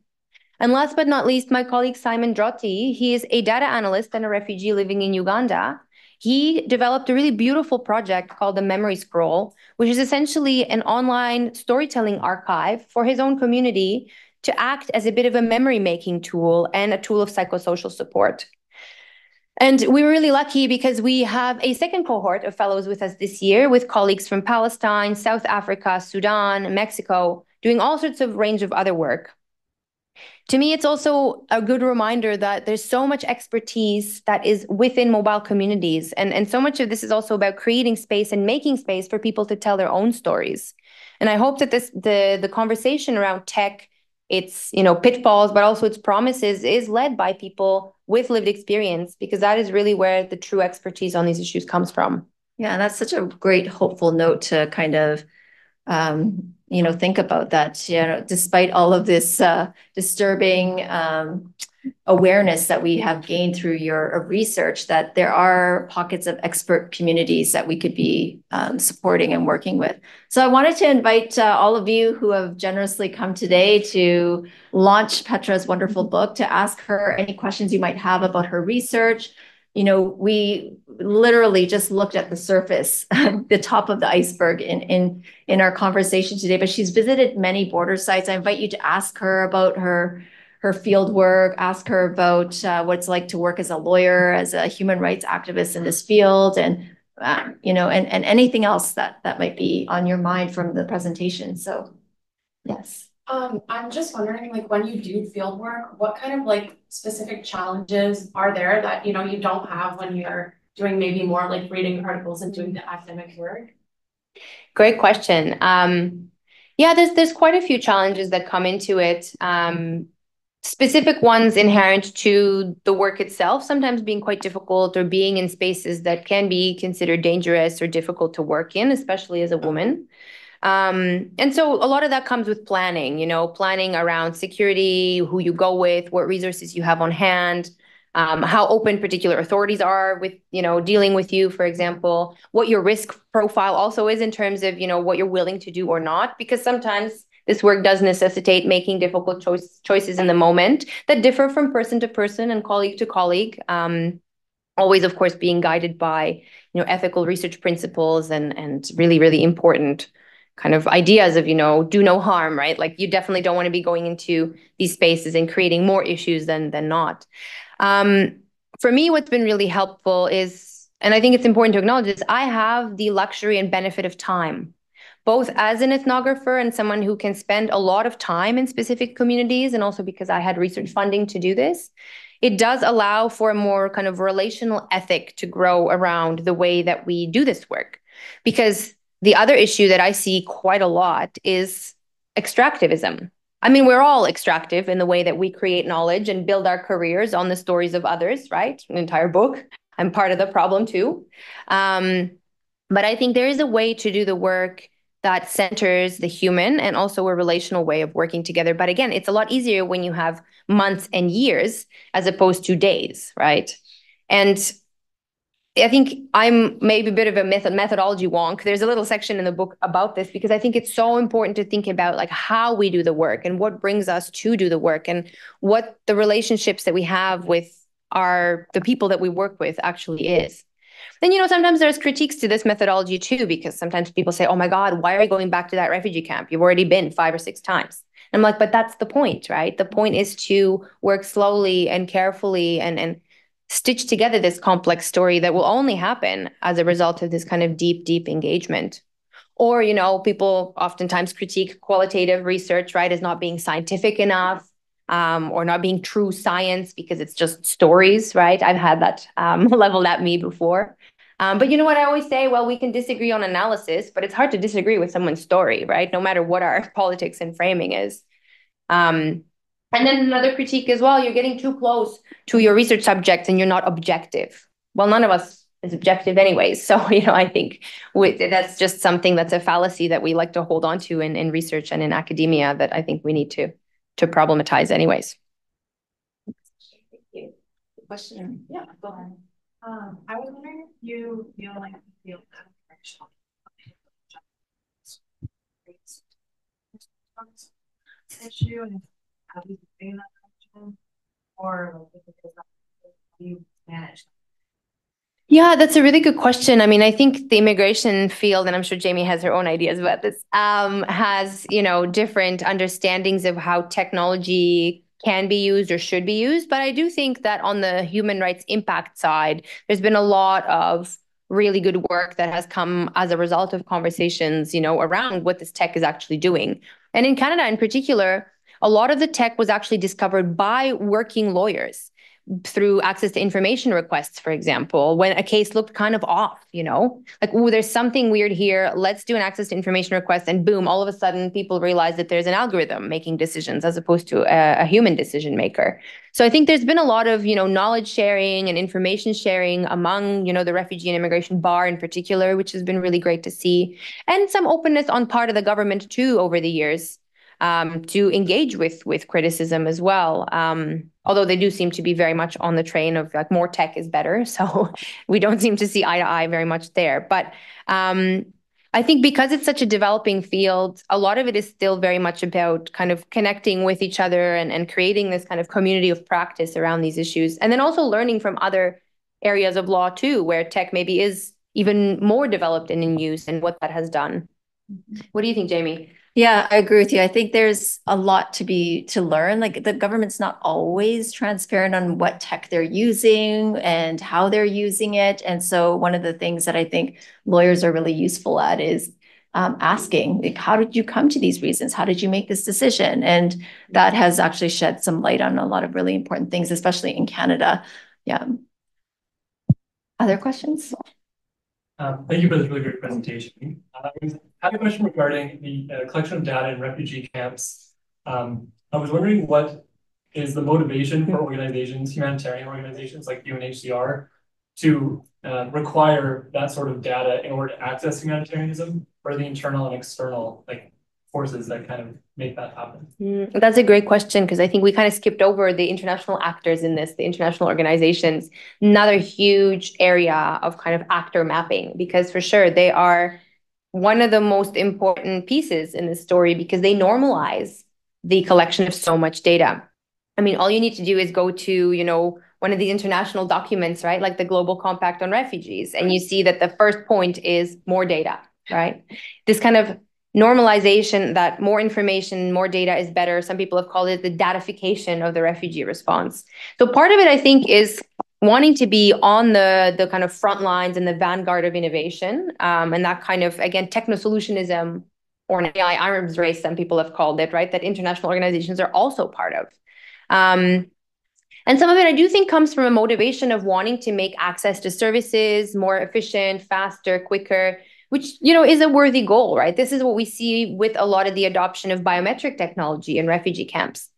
And last but not least, my colleague Simon Drotti, he is a data analyst and a refugee living in Uganda. He developed a really beautiful project called the Memory Scroll, which is essentially an online storytelling archive for his own community to act as a bit of a memory-making tool and a tool of psychosocial support. And we were really lucky because we have a second cohort of fellows with us this year with colleagues from Palestine, South Africa, Sudan, Mexico, doing all sorts of range of other work. To me, it's also a good reminder that there's so much expertise that is within mobile communities. And so much of this is also about creating space and making space for people to tell their own stories. And I hope that the conversation around tech, its pitfalls, but also its promises is led by people with lived experience, because that is really where the true expertise on these issues comes from. Yeah, that's such a great hopeful note to kind of think about that, despite all of this disturbing awareness that we have gained through your research, that there are pockets of expert communities that we could be supporting and working with. So I wanted to invite all of you who have generously come today to launch Petra's wonderful book, to ask her any questions you might have about her research. We literally just looked at the surface, the top of the iceberg in our conversation today, but she's visited many border sites. I invite you to ask her about her field work, ask her about what it's like to work as a lawyer, as a human rights activist in this field, and and anything else that might be on your mind from the presentation. So, yes. I'm just wondering, like, when you do field work, what kind of like specific challenges are there that you don't have when you're doing maybe more like reading articles and doing the academic work? Great question. Yeah, there's quite a few challenges that come into it. Specific ones inherent to the work itself, sometimes being quite difficult, or being in spaces that can be considered dangerous or difficult to work in, especially as a woman. And so a lot of that comes with planning, planning around security, who you go with, what resources you have on hand, how open particular authorities are with, dealing with you, for example, what your risk profile also is in terms of, what you're willing to do or not, because sometimes this work does necessitate making difficult choices in the moment that differ from person to person and colleague to colleague. Always, of course, being guided by, ethical research principles and really, really important kind of ideas of, do no harm, right? Like, you definitely don't want to be going into these spaces and creating more issues than not. For me, what's been really helpful is, and I think it's important to acknowledge this, I have the luxury and benefit of time, both as an ethnographer and someone who can spend a lot of time in specific communities, and also because I had research funding to do this. It does allow for a more kind of relational ethic to grow around the way that we do this work. Because the other issue that I see quite a lot is extractivism. I mean, we're all extractive in the way that we create knowledge and build our careers on the stories of others, right? An entire book. I'm part of the problem too. But I think there is a way to do the work that centers the human and also a relational way of working together. But again, it's a lot easier when you have months and years as opposed to days, right? And I think I'm maybe a bit of a methodology wonk. There's a little section in the book about this because I think it's so important to think about like how we do the work and what brings us to do the work and what the relationships that we have with the people that we work with actually is. Then, sometimes there's critiques to this methodology too, because sometimes people say, oh my God, why are you going back to that refugee camp? You've already been 5 or 6 times. And I'm like, but that's the point, right? The point is to work slowly and carefully and stitch together this complex story that will only happen as a result of this kind of deep engagement. Or, people oftentimes critique qualitative research, right, as not being scientific enough, or not being true science because it's just stories, right? I've had that leveled at me before. But you know what I always say? Well, we can disagree on analysis, but it's hard to disagree with someone's story, right? No matter what our politics and framing is. And then another critique as well, you're getting too close to your research subjects and you're not objective. Well, none of us is objective anyways. So, I think that's just something that's a fallacy that we like to hold on to in research and in academia that I think we need to problematize anyways. Thank you. Question. Yeah, go ahead. I was wondering if you feel like the field issue and how do you do that question, or like how you manage that? Yeah, that's a really good question. I mean, I think the immigration field, and I'm sure Jamie has her own ideas about this, has, different understandings of how technology can be used or should be used. But I do think that on the human rights impact side, there's been a lot of really good work that has come as a result of conversations, around what this tech is actually doing. And in Canada in particular, a lot of the tech was actually discovered by working lawyers, through access to information requests, for example, when a case looked kind of off, like, oh, there's something weird here. Let's do an access to information request. And boom, all of a sudden, people realize that there's an algorithm making decisions as opposed to a human decision maker. So I think there's been a lot of, knowledge sharing and information sharing among, the refugee and immigration bar in particular, which has been really great to see. And some openness on part of the government too over the years. To engage with criticism as well. Although they do seem to be very much on the train of like more tech is better. So we don't seem to see eye to eye very much there. But I think because it's such a developing field, a lot of it is still very much about kind of connecting with each other and creating this kind of community of practice around these issues. And then also learning from other areas of law too, where tech maybe is even more developed and in use and what that has done. What do you think, Jamie? Yeah, I agree with you. I think there's a lot to learn. Like the government's not always transparent on what tech they're using and how they're using it. And so one of the things that I think lawyers are really useful at is asking, like, how did you come to these reasons? How did you make this decision? And that has actually shed some light on a lot of really important things, especially in Canada. Yeah. Other questions? Thank you for this really great presentation. I have a question regarding the collection of data in refugee camps. I was wondering what is the motivation for organizations, humanitarian organizations like UNHCR, to require that sort of data in order to access humanitarianism, for the internal and external forces that kind of make that happen? That's a great question, because I think we kind of skipped over the international actors in this, the international organizations, another huge area of kind of actor mapping, because for sure they are one of the most important pieces in this story because they normalize the collection of so much data. I mean, all you need to do is go to, one of the international documents, right? Like the Global Compact on Refugees. And you see that the first point is more data, right? This kind of normalization that more information, more data is better. Some people have called it the datification of the refugee response. So part of it, I think, is wanting to be on the kind of front lines and the vanguard of innovation. And that kind of, again, techno-solutionism or an AI arms race, some people have called it, right? That international organizations are also part of. And some of it, I do think, comes from a motivation of wanting to make access to services more efficient, faster, quicker, which, is a worthy goal, right? This is what we see with a lot of the adoption of biometric technology in refugee camps.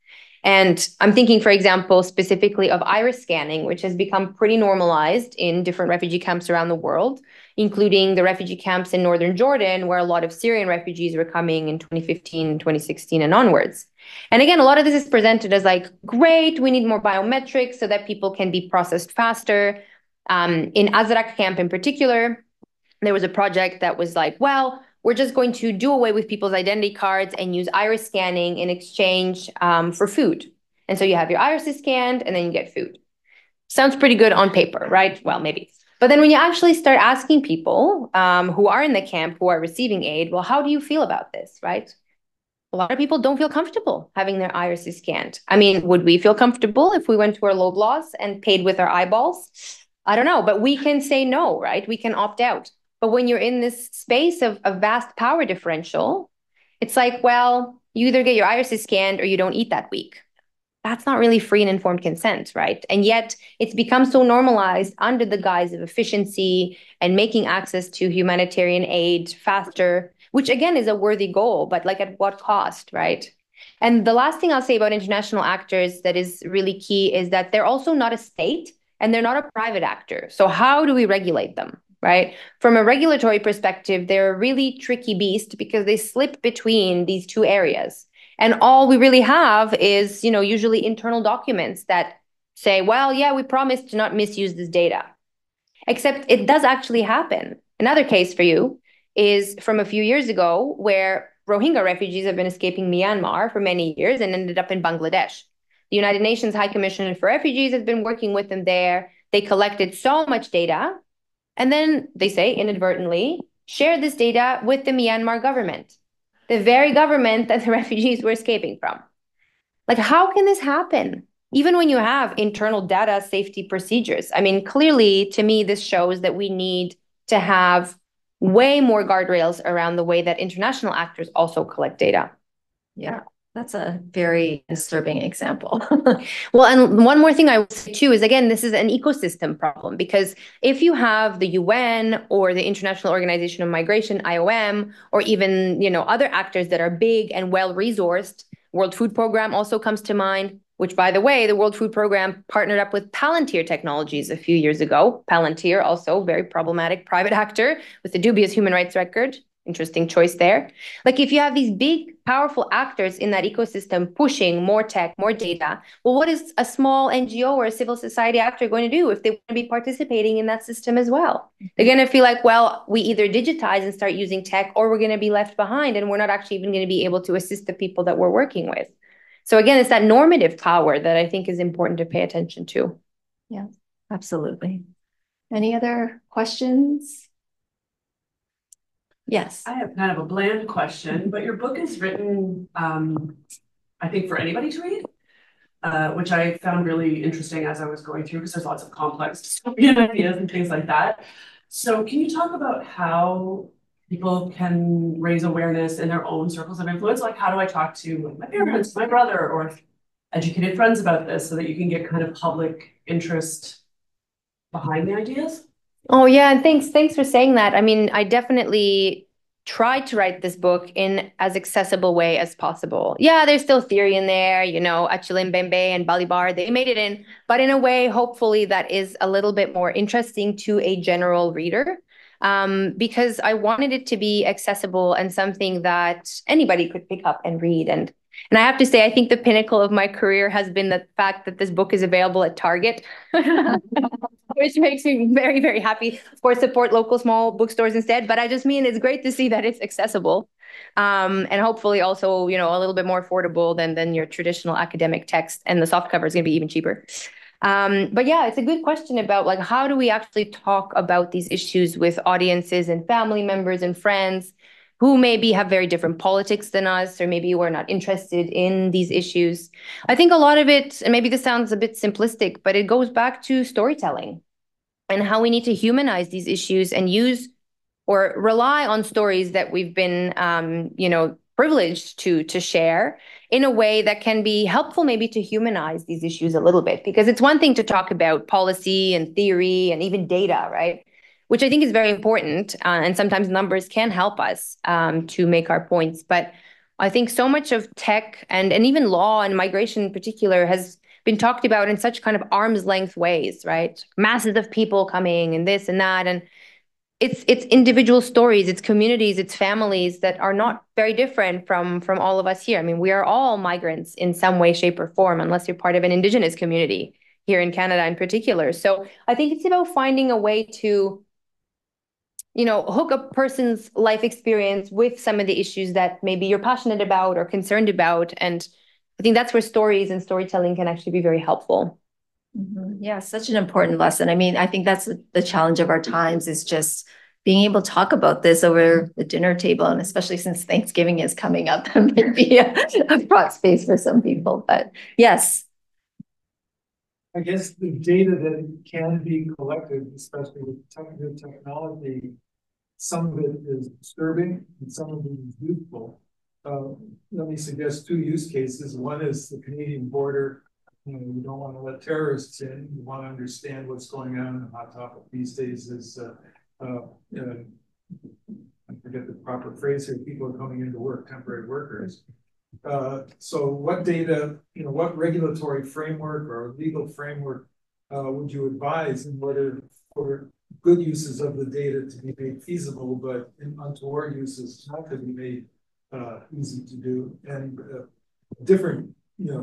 And I'm thinking, for example, specifically of iris scanning, which has become pretty normalized in different refugee camps around the world, including the refugee camps in northern Jordan, where a lot of Syrian refugees were coming in 2015, 2016, and onwards. And again, a lot of this is presented as like, great, we need more biometrics so that people can be processed faster. In Azraq camp in particular, there was a project that was like, well, we're just going to do away with people's identity cards and use iris scanning in exchange for food. And so you have your iris scanned and then you get food. Sounds pretty good on paper, right? Well, maybe. But then when you actually start asking people who are in the camp, who are receiving aid, well, how do you feel about this, right? A lot of people don't feel comfortable having their irises scanned. I mean, would we feel comfortable if we went to our Loblaws and paid with our eyeballs? I don't know, but we can say no, right? We can opt out. But when you're in this space of a vast power differential, it's like, well, you either get your irises scanned or you don't eat that week. That's not really free and informed consent, right? And yet it's become so normalized under the guise of efficiency and making access to humanitarian aid faster, which again is a worthy goal, but like at what cost, right? And the last thing I'll say about international actors that is really key is that they're also not a state and they're not a private actor. So how do we regulate them? Right? From a regulatory perspective, they're a really tricky beast because they slip between these two areas. And all we really have is, usually internal documents that say, well, yeah, we promise to not misuse this data. Except it does actually happen. Another case for you is from a few years ago where Rohingya refugees have been escaping Myanmar for many years and ended up in Bangladesh. The United Nations High Commissioner for Refugees has been working with them there. They collected so much data. And then they say, inadvertently, share this data with the Myanmar government, the very government that the refugees were escaping from. Like, how can this happen? Even when you have internal data safety procedures. I mean, clearly, to me, this shows that we need to have way more guardrails around the way that international actors also collect data. Yeah. That's a very disturbing example. Well, and one more thing I would say too is, again, this is an ecosystem problem, because if you have the UN or the International Organization of Migration, IOM, or even, other actors that are big and well-resourced, World Food Program also comes to mind, which, by the way, the World Food Program partnered up with Palantir Technologies a few years ago. Palantir, also very problematic private actor with a dubious human rights record. Interesting choice there. Like, if you have these big, powerful actors in that ecosystem pushing more tech, more data, well, what is a small NGO or a civil society actor going to do if they want to be participating in that system as well? They're going to feel like, well, we either digitize and start using tech, or we're going to be left behind, and we're not actually even going to be able to assist the people that we're working with. So again, it's that normative power that I think is important to pay attention to. Yeah, absolutely. Any other questions? Yes. I have kind of a bland question, but your book is written, I think, for anybody to read, which I found really interesting as I was going through, because there's lots of complex dystopian ideas and things like that. So can you talk about how people can raise awareness in their own circles of influence? Like, how do I talk to my parents, my brother, or educated friends about this, so that you can get kind of public interest behind the ideas? Oh, yeah. And thanks for saying that. I mean, I definitely tried to write this book in as accessible way as possible. Yeah, there's still theory in there, Achille and Balibar, they made it in, but in a way, hopefully, that is a little bit more interesting to a general reader. Because I wanted it to be accessible and something that anybody could pick up and read. And I have to say, I think the pinnacle of my career has been the fact that this book is available at Target, which makes me very, very happy. Of course, support local small bookstores instead, but I just mean it's great to see that it's accessible, and hopefully also, a little bit more affordable than your traditional academic text, and the softcover is going to be even cheaper. But yeah, it's a good question about, like, how do we actually talk about these issues with audiences and family members and friends who maybe have very different politics than us, or maybe we're not interested in these issues. I think a lot of it, and maybe this sounds a bit simplistic, but it goes back to storytelling and how we need to humanize these issues and use or rely on stories that we've been, privileged to share in a way that can be helpful, maybe to humanize these issues a little bit. Because it's one thing to talk about policy and theory and even data, right? Which I think is very important. And sometimes numbers can help us to make our points. But I think so much of tech and even law and migration in particular has been talked about in such kind of arm's length ways, right? Masses of people coming and this and that. And it's individual stories, it's communities, it's families that are not very different from all of us here. I mean, we are all migrants in some way, shape, or form, unless you're part of an Indigenous community here in Canada in particular. So I think it's about finding a way to hook a person's life experience with some of the issues that maybe you're passionate about or concerned about. And I think that's where stories and storytelling can actually be very helpful. Mm-hmm. Yeah, such an important lesson. I mean, I think that's the challenge of our times, is just being able to talk about this over the dinner table, and especially since Thanksgiving is coming up, that might be a fraught space for some people. But yes. I guess the data that can be collected, especially with technology, some of it is disturbing and some of it is useful. Let me suggest two use cases. One is the Canadian border. You don't want to let terrorists in. You want to understand what's going on. And the hot topic these days is, I forget the proper phrase here, people are coming into work, temporary workers. So what data, what regulatory framework or legal framework would you advise in order for good uses of the data to be made feasible, but untoward uses not to be made easy to do? And different,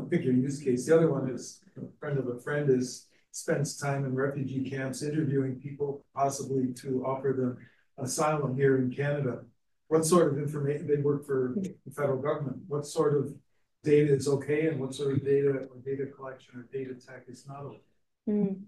pick your use case. The other one is a friend of a friend spends time in refugee camps interviewing people possibly to offer them asylum here in Canada. What sort of information, they work for the federal government, what sort of data is okay and what sort of data or data collection or data tech is not okay? Mm.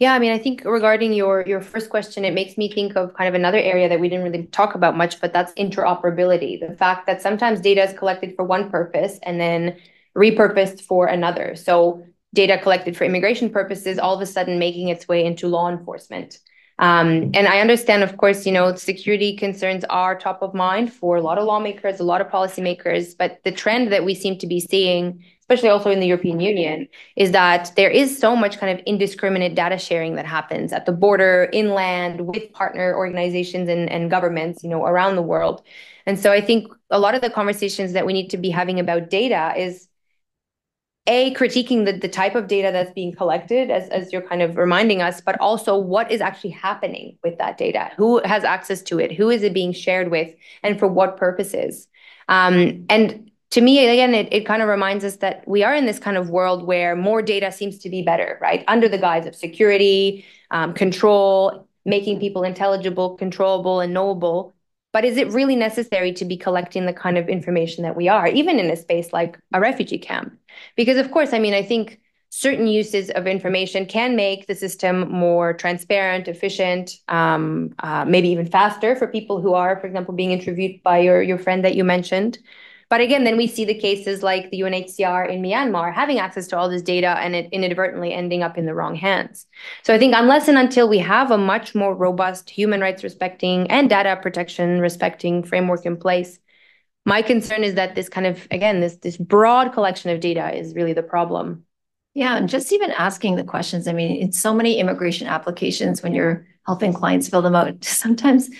Yeah, I mean, I think regarding your first question, it makes me think of kind of another area that we didn't really talk about much, but that's interoperability. The fact that sometimes data is collected for one purpose and then repurposed for another. So data collected for immigration purposes, all of a sudden making its way into law enforcement. And I understand, of course, security concerns are top of mind for a lot of lawmakers, a lot of policymakers, but the trend that we seem to be seeing, especially also in the European Union, is that there is so much kind of indiscriminate data sharing that happens at the border, inland, with partner organizations and governments, around the world. And so I think a lot of the conversations that we need to be having about data is critiquing the type of data that's being collected, as you're kind of reminding us, but also what is actually happening with that data, who has access to it, who is it being shared with, and for what purposes. And to me, again, it kind of reminds us that we are in this kind of world where more data seems to be better, right? Under the guise of security, control, making people intelligible, controllable, and knowable. But is it really necessary to be collecting the kind of information that we are, even in a space like a refugee camp? Because, of course, I think certain uses of information can make the system more transparent, efficient, maybe even faster for people who are, for example, being interviewed by your friend that you mentioned. But again, then we see the cases like the UNHCR in Myanmar having access to all this data and it inadvertently ending up in the wrong hands. So I think unless and until we have a much more robust human rights respecting and data protection respecting framework in place, my concern is that this kind of, again, this broad collection of data is really the problem. Yeah, and just even asking the questions. In so many immigration applications, when you're helping clients fill them out, sometimes,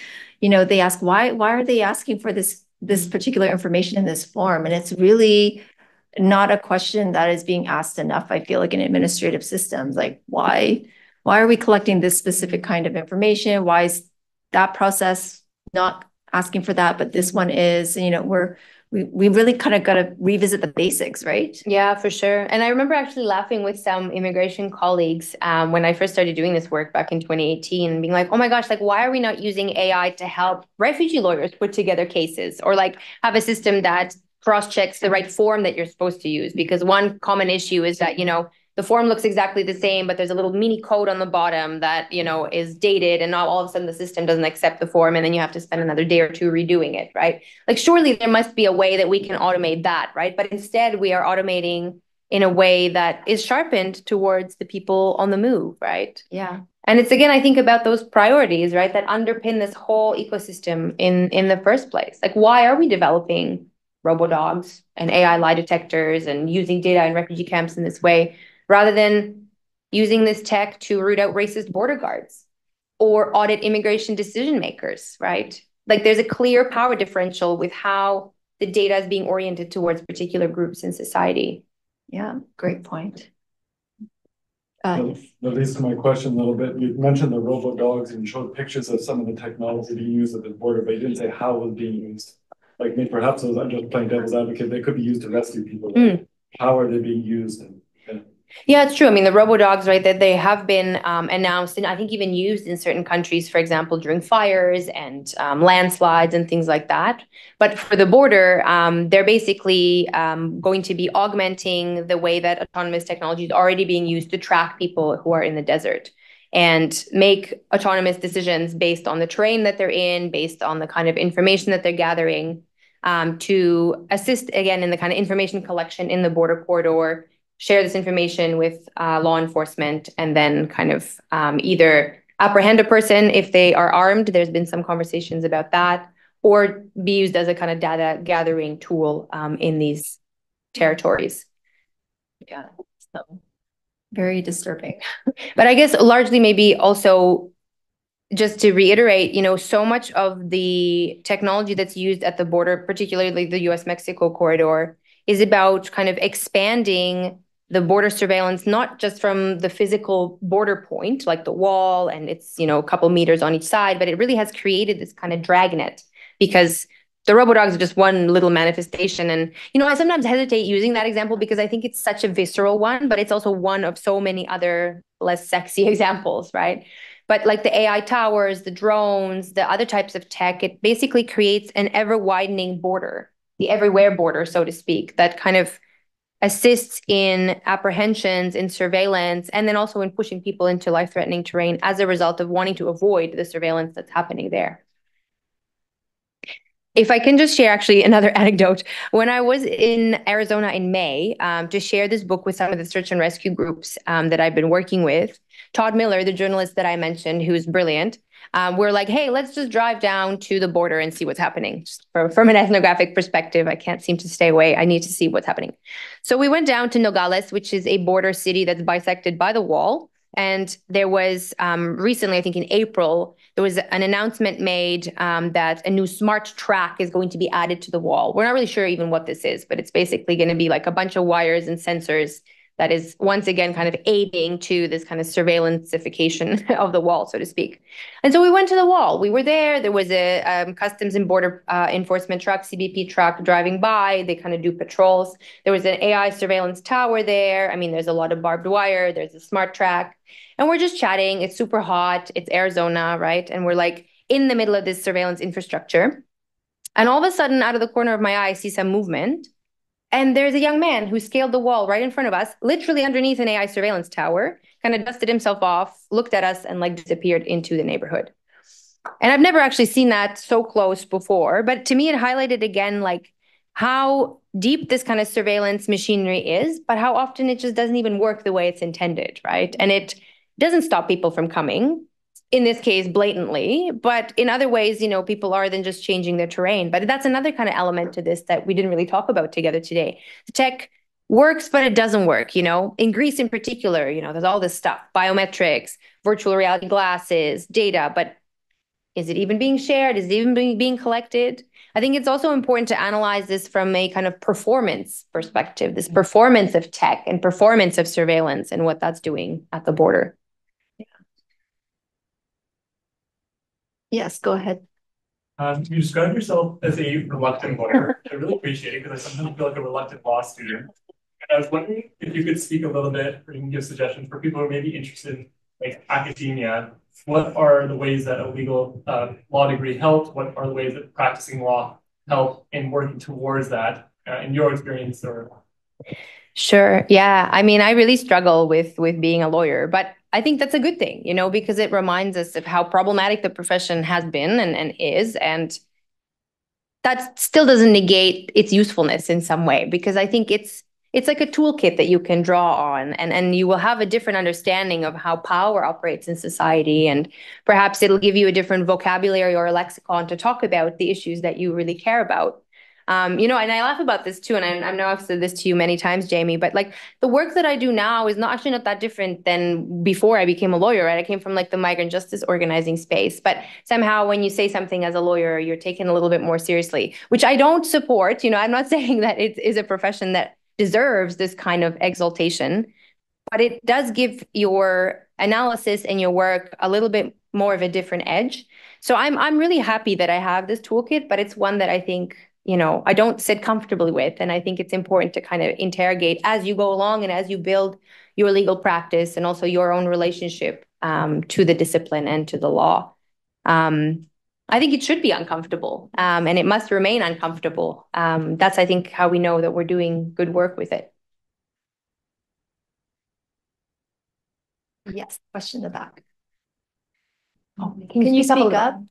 they ask, why are they asking for this particular information in this form? And it's really not a question that is being asked enough, I feel like, in administrative systems. Like, why are we collecting this specific kind of information? Why is that process not asking for that, but this one is? We really kind of got to revisit the basics, right? Yeah, for sure. And I remember actually laughing with some immigration colleagues when I first started doing this work back in 2018, and being like, oh my gosh, like, why are we not using AI to help refugee lawyers put together cases, or like have a system that cross-checks the right form that you're supposed to use? Because one common issue is that, the form looks exactly the same, but there's a little mini code on the bottom that, is dated, and now all of a sudden the system doesn't accept the form, and then you have to spend another day or two redoing it, right? Like, surely there must be a way that we can automate that, right? But instead we are automating in a way that is sharpened towards the people on the move, right? Yeah. And it's, again, I think about those priorities, right, that underpin this whole ecosystem in the first place. Like, why are we developing robo-dogs and AI lie detectors and using data in refugee camps in this way, rather than using this tech to root out racist border guards or audit immigration decision makers, right? Like, there's a clear power differential with how the data is being oriented towards particular groups in society. Yeah, great point. That leads to my question a little bit. You mentioned the robo-dogs and you showed pictures of some of the technology being used at the border, but you didn't say how it was being used. Like, maybe perhaps I'm just playing devil's advocate, they could be used to rescue people. How are they being used? Yeah, it's true. The robo-dogs, right, that they have been announced and I think even used in certain countries, for example, during fires and landslides and things like that. But for the border, they're basically going to be augmenting the way that autonomous technology is already being used to track people who are in the desert and make autonomous decisions based on the terrain that they're in, based on the kind of information that they're gathering, to assist, again, in the kind of information collection in the border corridor, share this information with law enforcement, and then kind of either apprehend a person if they are armed. There's been some conversations about that, or be used as a kind of data gathering tool in these territories. Yeah, so very disturbing. But I guess largely maybe also just to reiterate, so much of the technology that's used at the border, particularly the U.S. Mexico corridor, is about kind of expanding the border surveillance, not just from the physical border point, like the wall, and it's, a couple meters on each side, but it really has created this kind of dragnet, because the robo-dogs are just one little manifestation. And, I sometimes hesitate using that example because I think it's such a visceral one, but it's also one of so many other less sexy examples, right? But like the AI towers, the drones, the other types of tech, it basically creates an ever-widening border, the everywhere border, so to speak, that kind of assists in apprehensions, in surveillance, and then also in pushing people into life-threatening terrain as a result of wanting to avoid the surveillance that's happening there. If I can just share actually another anecdote. When I was in Arizona in May to share this book with some of the search and rescue groups that I've been working with, Todd Miller, the journalist that I mentioned, who's brilliant, we're like, hey, let's just drive down to the border and see what's happening. Just from an ethnographic perspective, I can't seem to stay away. I need to see what's happening. So we went down to Nogales, which is a border city that's bisected by the wall. And there was recently, I think in April, there was an announcement made that a new smart track is going to be added to the wall. We're not really sure even what this is, but it's basically going to be like a bunch of wires and sensors that is once again kind of aiding to this kind of surveillanceification of the wall, so to speak. And so we went to the wall. We were there. There was a Customs and Border Enforcement truck, CBP truck driving by. They kind of do patrols. There was an AI surveillance tower there. I mean, there's a lot of barbed wire. There's a smart track. And we're just chatting. It's super hot. It's Arizona, right? And we're like in the middle of this surveillance infrastructure. And all of a sudden, out of the corner of my eye, I see some movement. And there's a young man who scaled the wall right in front of us, literally underneath an AI surveillance tower, kind of dusted himself off, looked at us, and like disappeared into the neighborhood. And I've never actually seen that so close before. But to me, it highlighted again, like how deep this kind of surveillance machinery is, but how often it just doesn't even work the way it's intended, right? And it doesn't stop people from coming, in this case, blatantly, but in other ways, you know, people are then just changing their terrain. But that's another kind of element to this that we didn't really talk about together today. The tech works, but it doesn't work, you know. In Greece in particular, you know, there's all this stuff, biometrics, virtual reality glasses, data, but is it even being shared? Is it even being collected? I think it's also important to analyze this from a kind of performance perspective, this performance of tech and performance of surveillance and what that's doing at the border. Yes, go ahead. You describe yourself as a reluctant lawyer. I really appreciate it because I sometimes feel like a reluctant law student. And I was wondering if you could speak a little bit or you can give suggestions for people who may be interested in like academia. What are the ways that a legal law degree helped? What are the ways that practicing law help in working towards that in your experience? Or Sure. Yeah. I mean, I really struggle with being a lawyer, but I think that's a good thing, you know, because it reminds us of how problematic the profession has been and is. And that still doesn't negate its usefulness in some way, because I think it's like a toolkit that you can draw on and you will have a different understanding of how power operates in society. And perhaps it'll give you a different vocabulary or a lexicon to talk about the issues that you really care about. You know, and I laugh about this too, and I know I've said this to you many times, Jamie, but like the work that I do now is not that different than before I became a lawyer, right? I came from like the migrant justice organizing space, but somehow when you say something as a lawyer, you're taken a little bit more seriously, which I don't support. You know, I'm not saying that it is a profession that deserves this kind of exaltation, but it does give your analysis and your work a little bit more of a different edge. So I'm really happy that I have this toolkit, but it's one that I think, you know, I don't sit comfortably with. And I think it's important to kind of interrogate as you go along and as you build your legal practice and also your own relationship to the discipline and to the law. I think it should be uncomfortable and it must remain uncomfortable. That's, I think, how we know that we're doing good work with it. Yes, question in the back. Oh, can you speak up?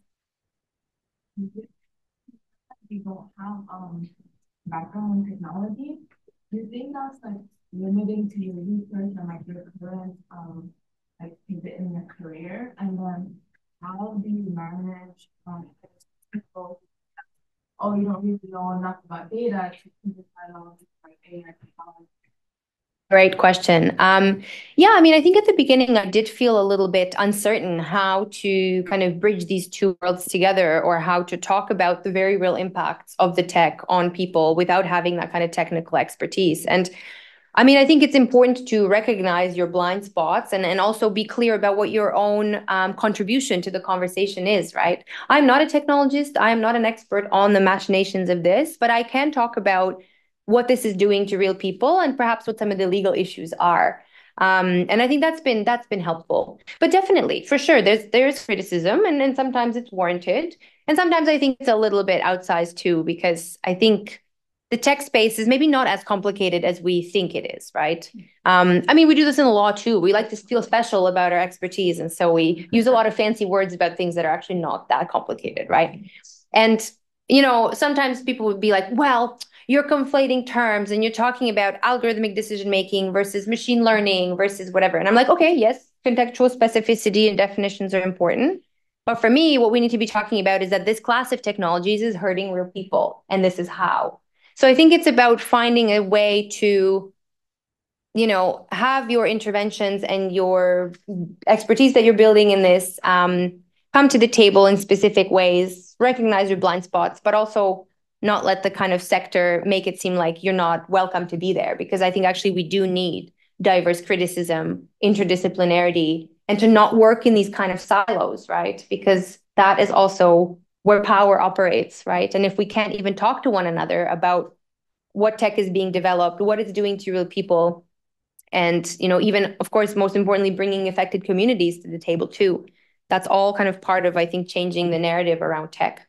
People have background in technology. Do you think that's like limiting to your research and like your current like pivot in your career? And then how do you manage people? Oh, you don't really know enough about data to simplify all this like AI technology. Great question. Yeah, I mean, I think at the beginning I did feel a little bit uncertain how to kind of bridge these two worlds together or how to talk about the very real impacts of the tech on people without having that kind of technical expertise. And I mean, I think it's important to recognize your blind spots and also be clear about what your own contribution to the conversation is, right? I'm not a technologist. I am not an expert on the machinations of this, but I can talk about what this is doing to real people and perhaps what some of the legal issues are. And I think that's been helpful. But definitely, for sure, there's criticism and sometimes it's warranted. And sometimes I think it's a little bit outsized too, because I think the tech space is maybe not as complicated as we think it is, right? I mean, we do this in the law too. We like to feel special about our expertise. And so we use a lot of fancy words about things that are actually not that complicated, right? And you know, sometimes people would be like, well, you're conflating terms and you're talking about algorithmic decision making versus machine learning versus whatever. And I'm like, okay, yes, contextual specificity and definitions are important. But for me, what we need to be talking about is that this class of technologies is hurting real people, and this is how. So I think it's about finding a way to, you know, have your interventions and your expertise that you're building in this come to the table in specific ways, recognize your blind spots, but also not let the kind of sector make it seem like you're not welcome to be there. Because I think actually we do need diverse criticism, interdisciplinarity, and to not work in these kind of silos, right? Because that is also where power operates, right? And if we can't even talk to one another about what tech is being developed, what it's doing to real people, and, you know, even, of course, most importantly, bringing affected communities to the table too. That's all kind of part of, I think, changing the narrative around tech.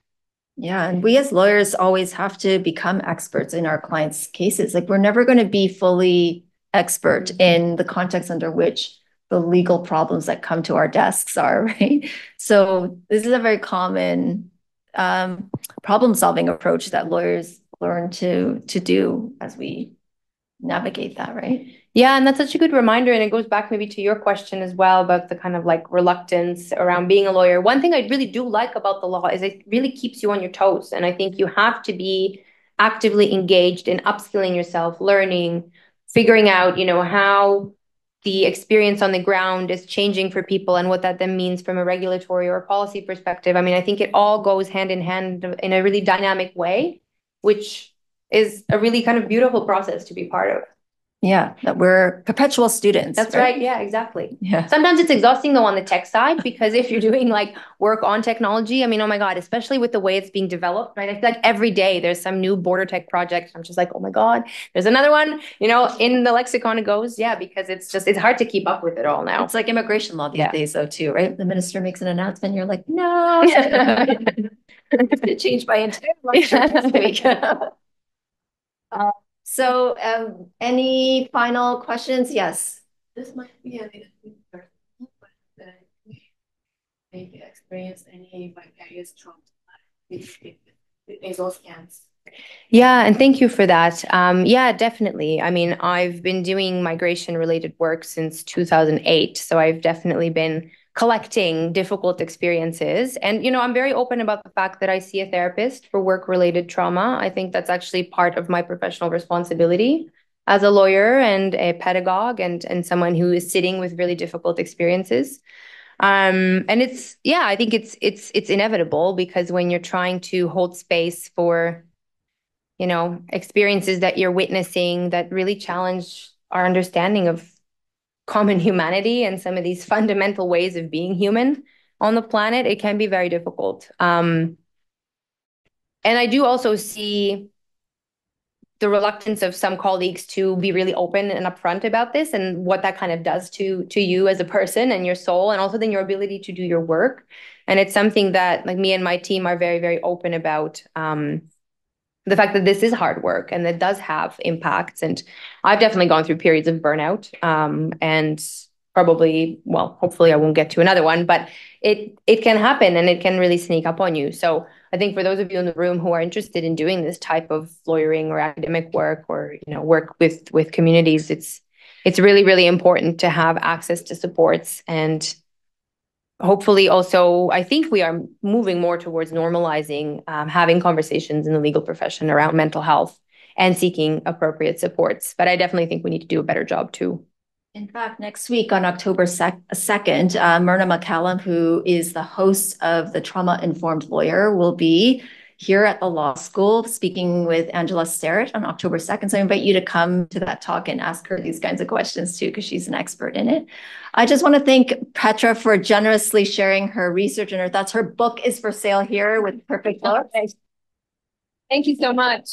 Yeah, and we as lawyers always have to become experts in our clients' cases. Like, we're never going to be fully expert in the context under which the legal problems that come to our desks are, right? So this is a very common problem-solving approach that lawyers learn to do as we navigate that, right? Yeah, and that's such a good reminder. And it goes back maybe to your question as well about the kind of like reluctance around being a lawyer. One thing I really do like about the law is it really keeps you on your toes. And I think you have to be actively engaged in upskilling yourself, learning, figuring out, you know, how the experience on the ground is changing for people and what that then means from a regulatory or policy perspective. I mean, I think it all goes hand in hand in a really dynamic way, which is a really kind of beautiful process to be part of. Yeah, that we're perpetual students. That's right. Yeah, exactly. Yeah. Sometimes it's exhausting though on the tech side, because if you're doing like work on technology, I mean, oh my God, especially with the way it's being developed, right? I feel like every day there's some new border tech project. I'm just like, oh my God, there's another one, you know, in the lexicon it goes. Yeah, because it's hard to keep up with it all now. It's like immigration law these days though too, right? The minister makes an announcement, you're like, no. It changed my entire life this week. So any final questions? Yes. This might be a little bit personal, but maybe experience any vicarious trauma with nasal scans. Yeah, and thank you for that. Yeah, definitely. I mean, I've been doing migration-related work since 2008, so I've definitely been collecting difficult experiences. And, you know, I'm very open about the fact that I see a therapist for work-related trauma. I think that's actually part of my professional responsibility as a lawyer and a pedagogue and someone who is sitting with really difficult experiences. And it's, yeah, I think it's inevitable, because when you're trying to hold space for, you know, experiences that you're witnessing that really challenge our understanding of common humanity and some of these fundamental ways of being human on the planet, it can be very difficult. And I do also see the reluctance of some colleagues to be really open and upfront about this and what that kind of does to you as a person and your soul, and also then your ability to do your work. And it's something that like me and my team are very, very open about. The fact that this is hard work and that does have impacts. And I've definitely gone through periods of burnout, and probably, well, hopefully I won't get to another one, but it can happen and it can really sneak up on you. So I think for those of you in the room who are interested in doing this type of lawyering or academic work, or, you know, work with communities, it's really, really important to have access to supports. And hopefully also, I think we are moving more towards normalizing having conversations in the legal profession around mental health and seeking appropriate supports. But I definitely think we need to do a better job too. In fact, next week on October 2nd, Myrna McCallum, who is the host of the Trauma Informed Lawyer, will be here at the law school speaking with Angela Starrett on October 2nd. So I invite you to come to that talk and ask her these kinds of questions too, because she's an expert in it. I just want to thank Petra for generously sharing her research and her thoughts. Her book is for sale here with perfect love. Thank you so much.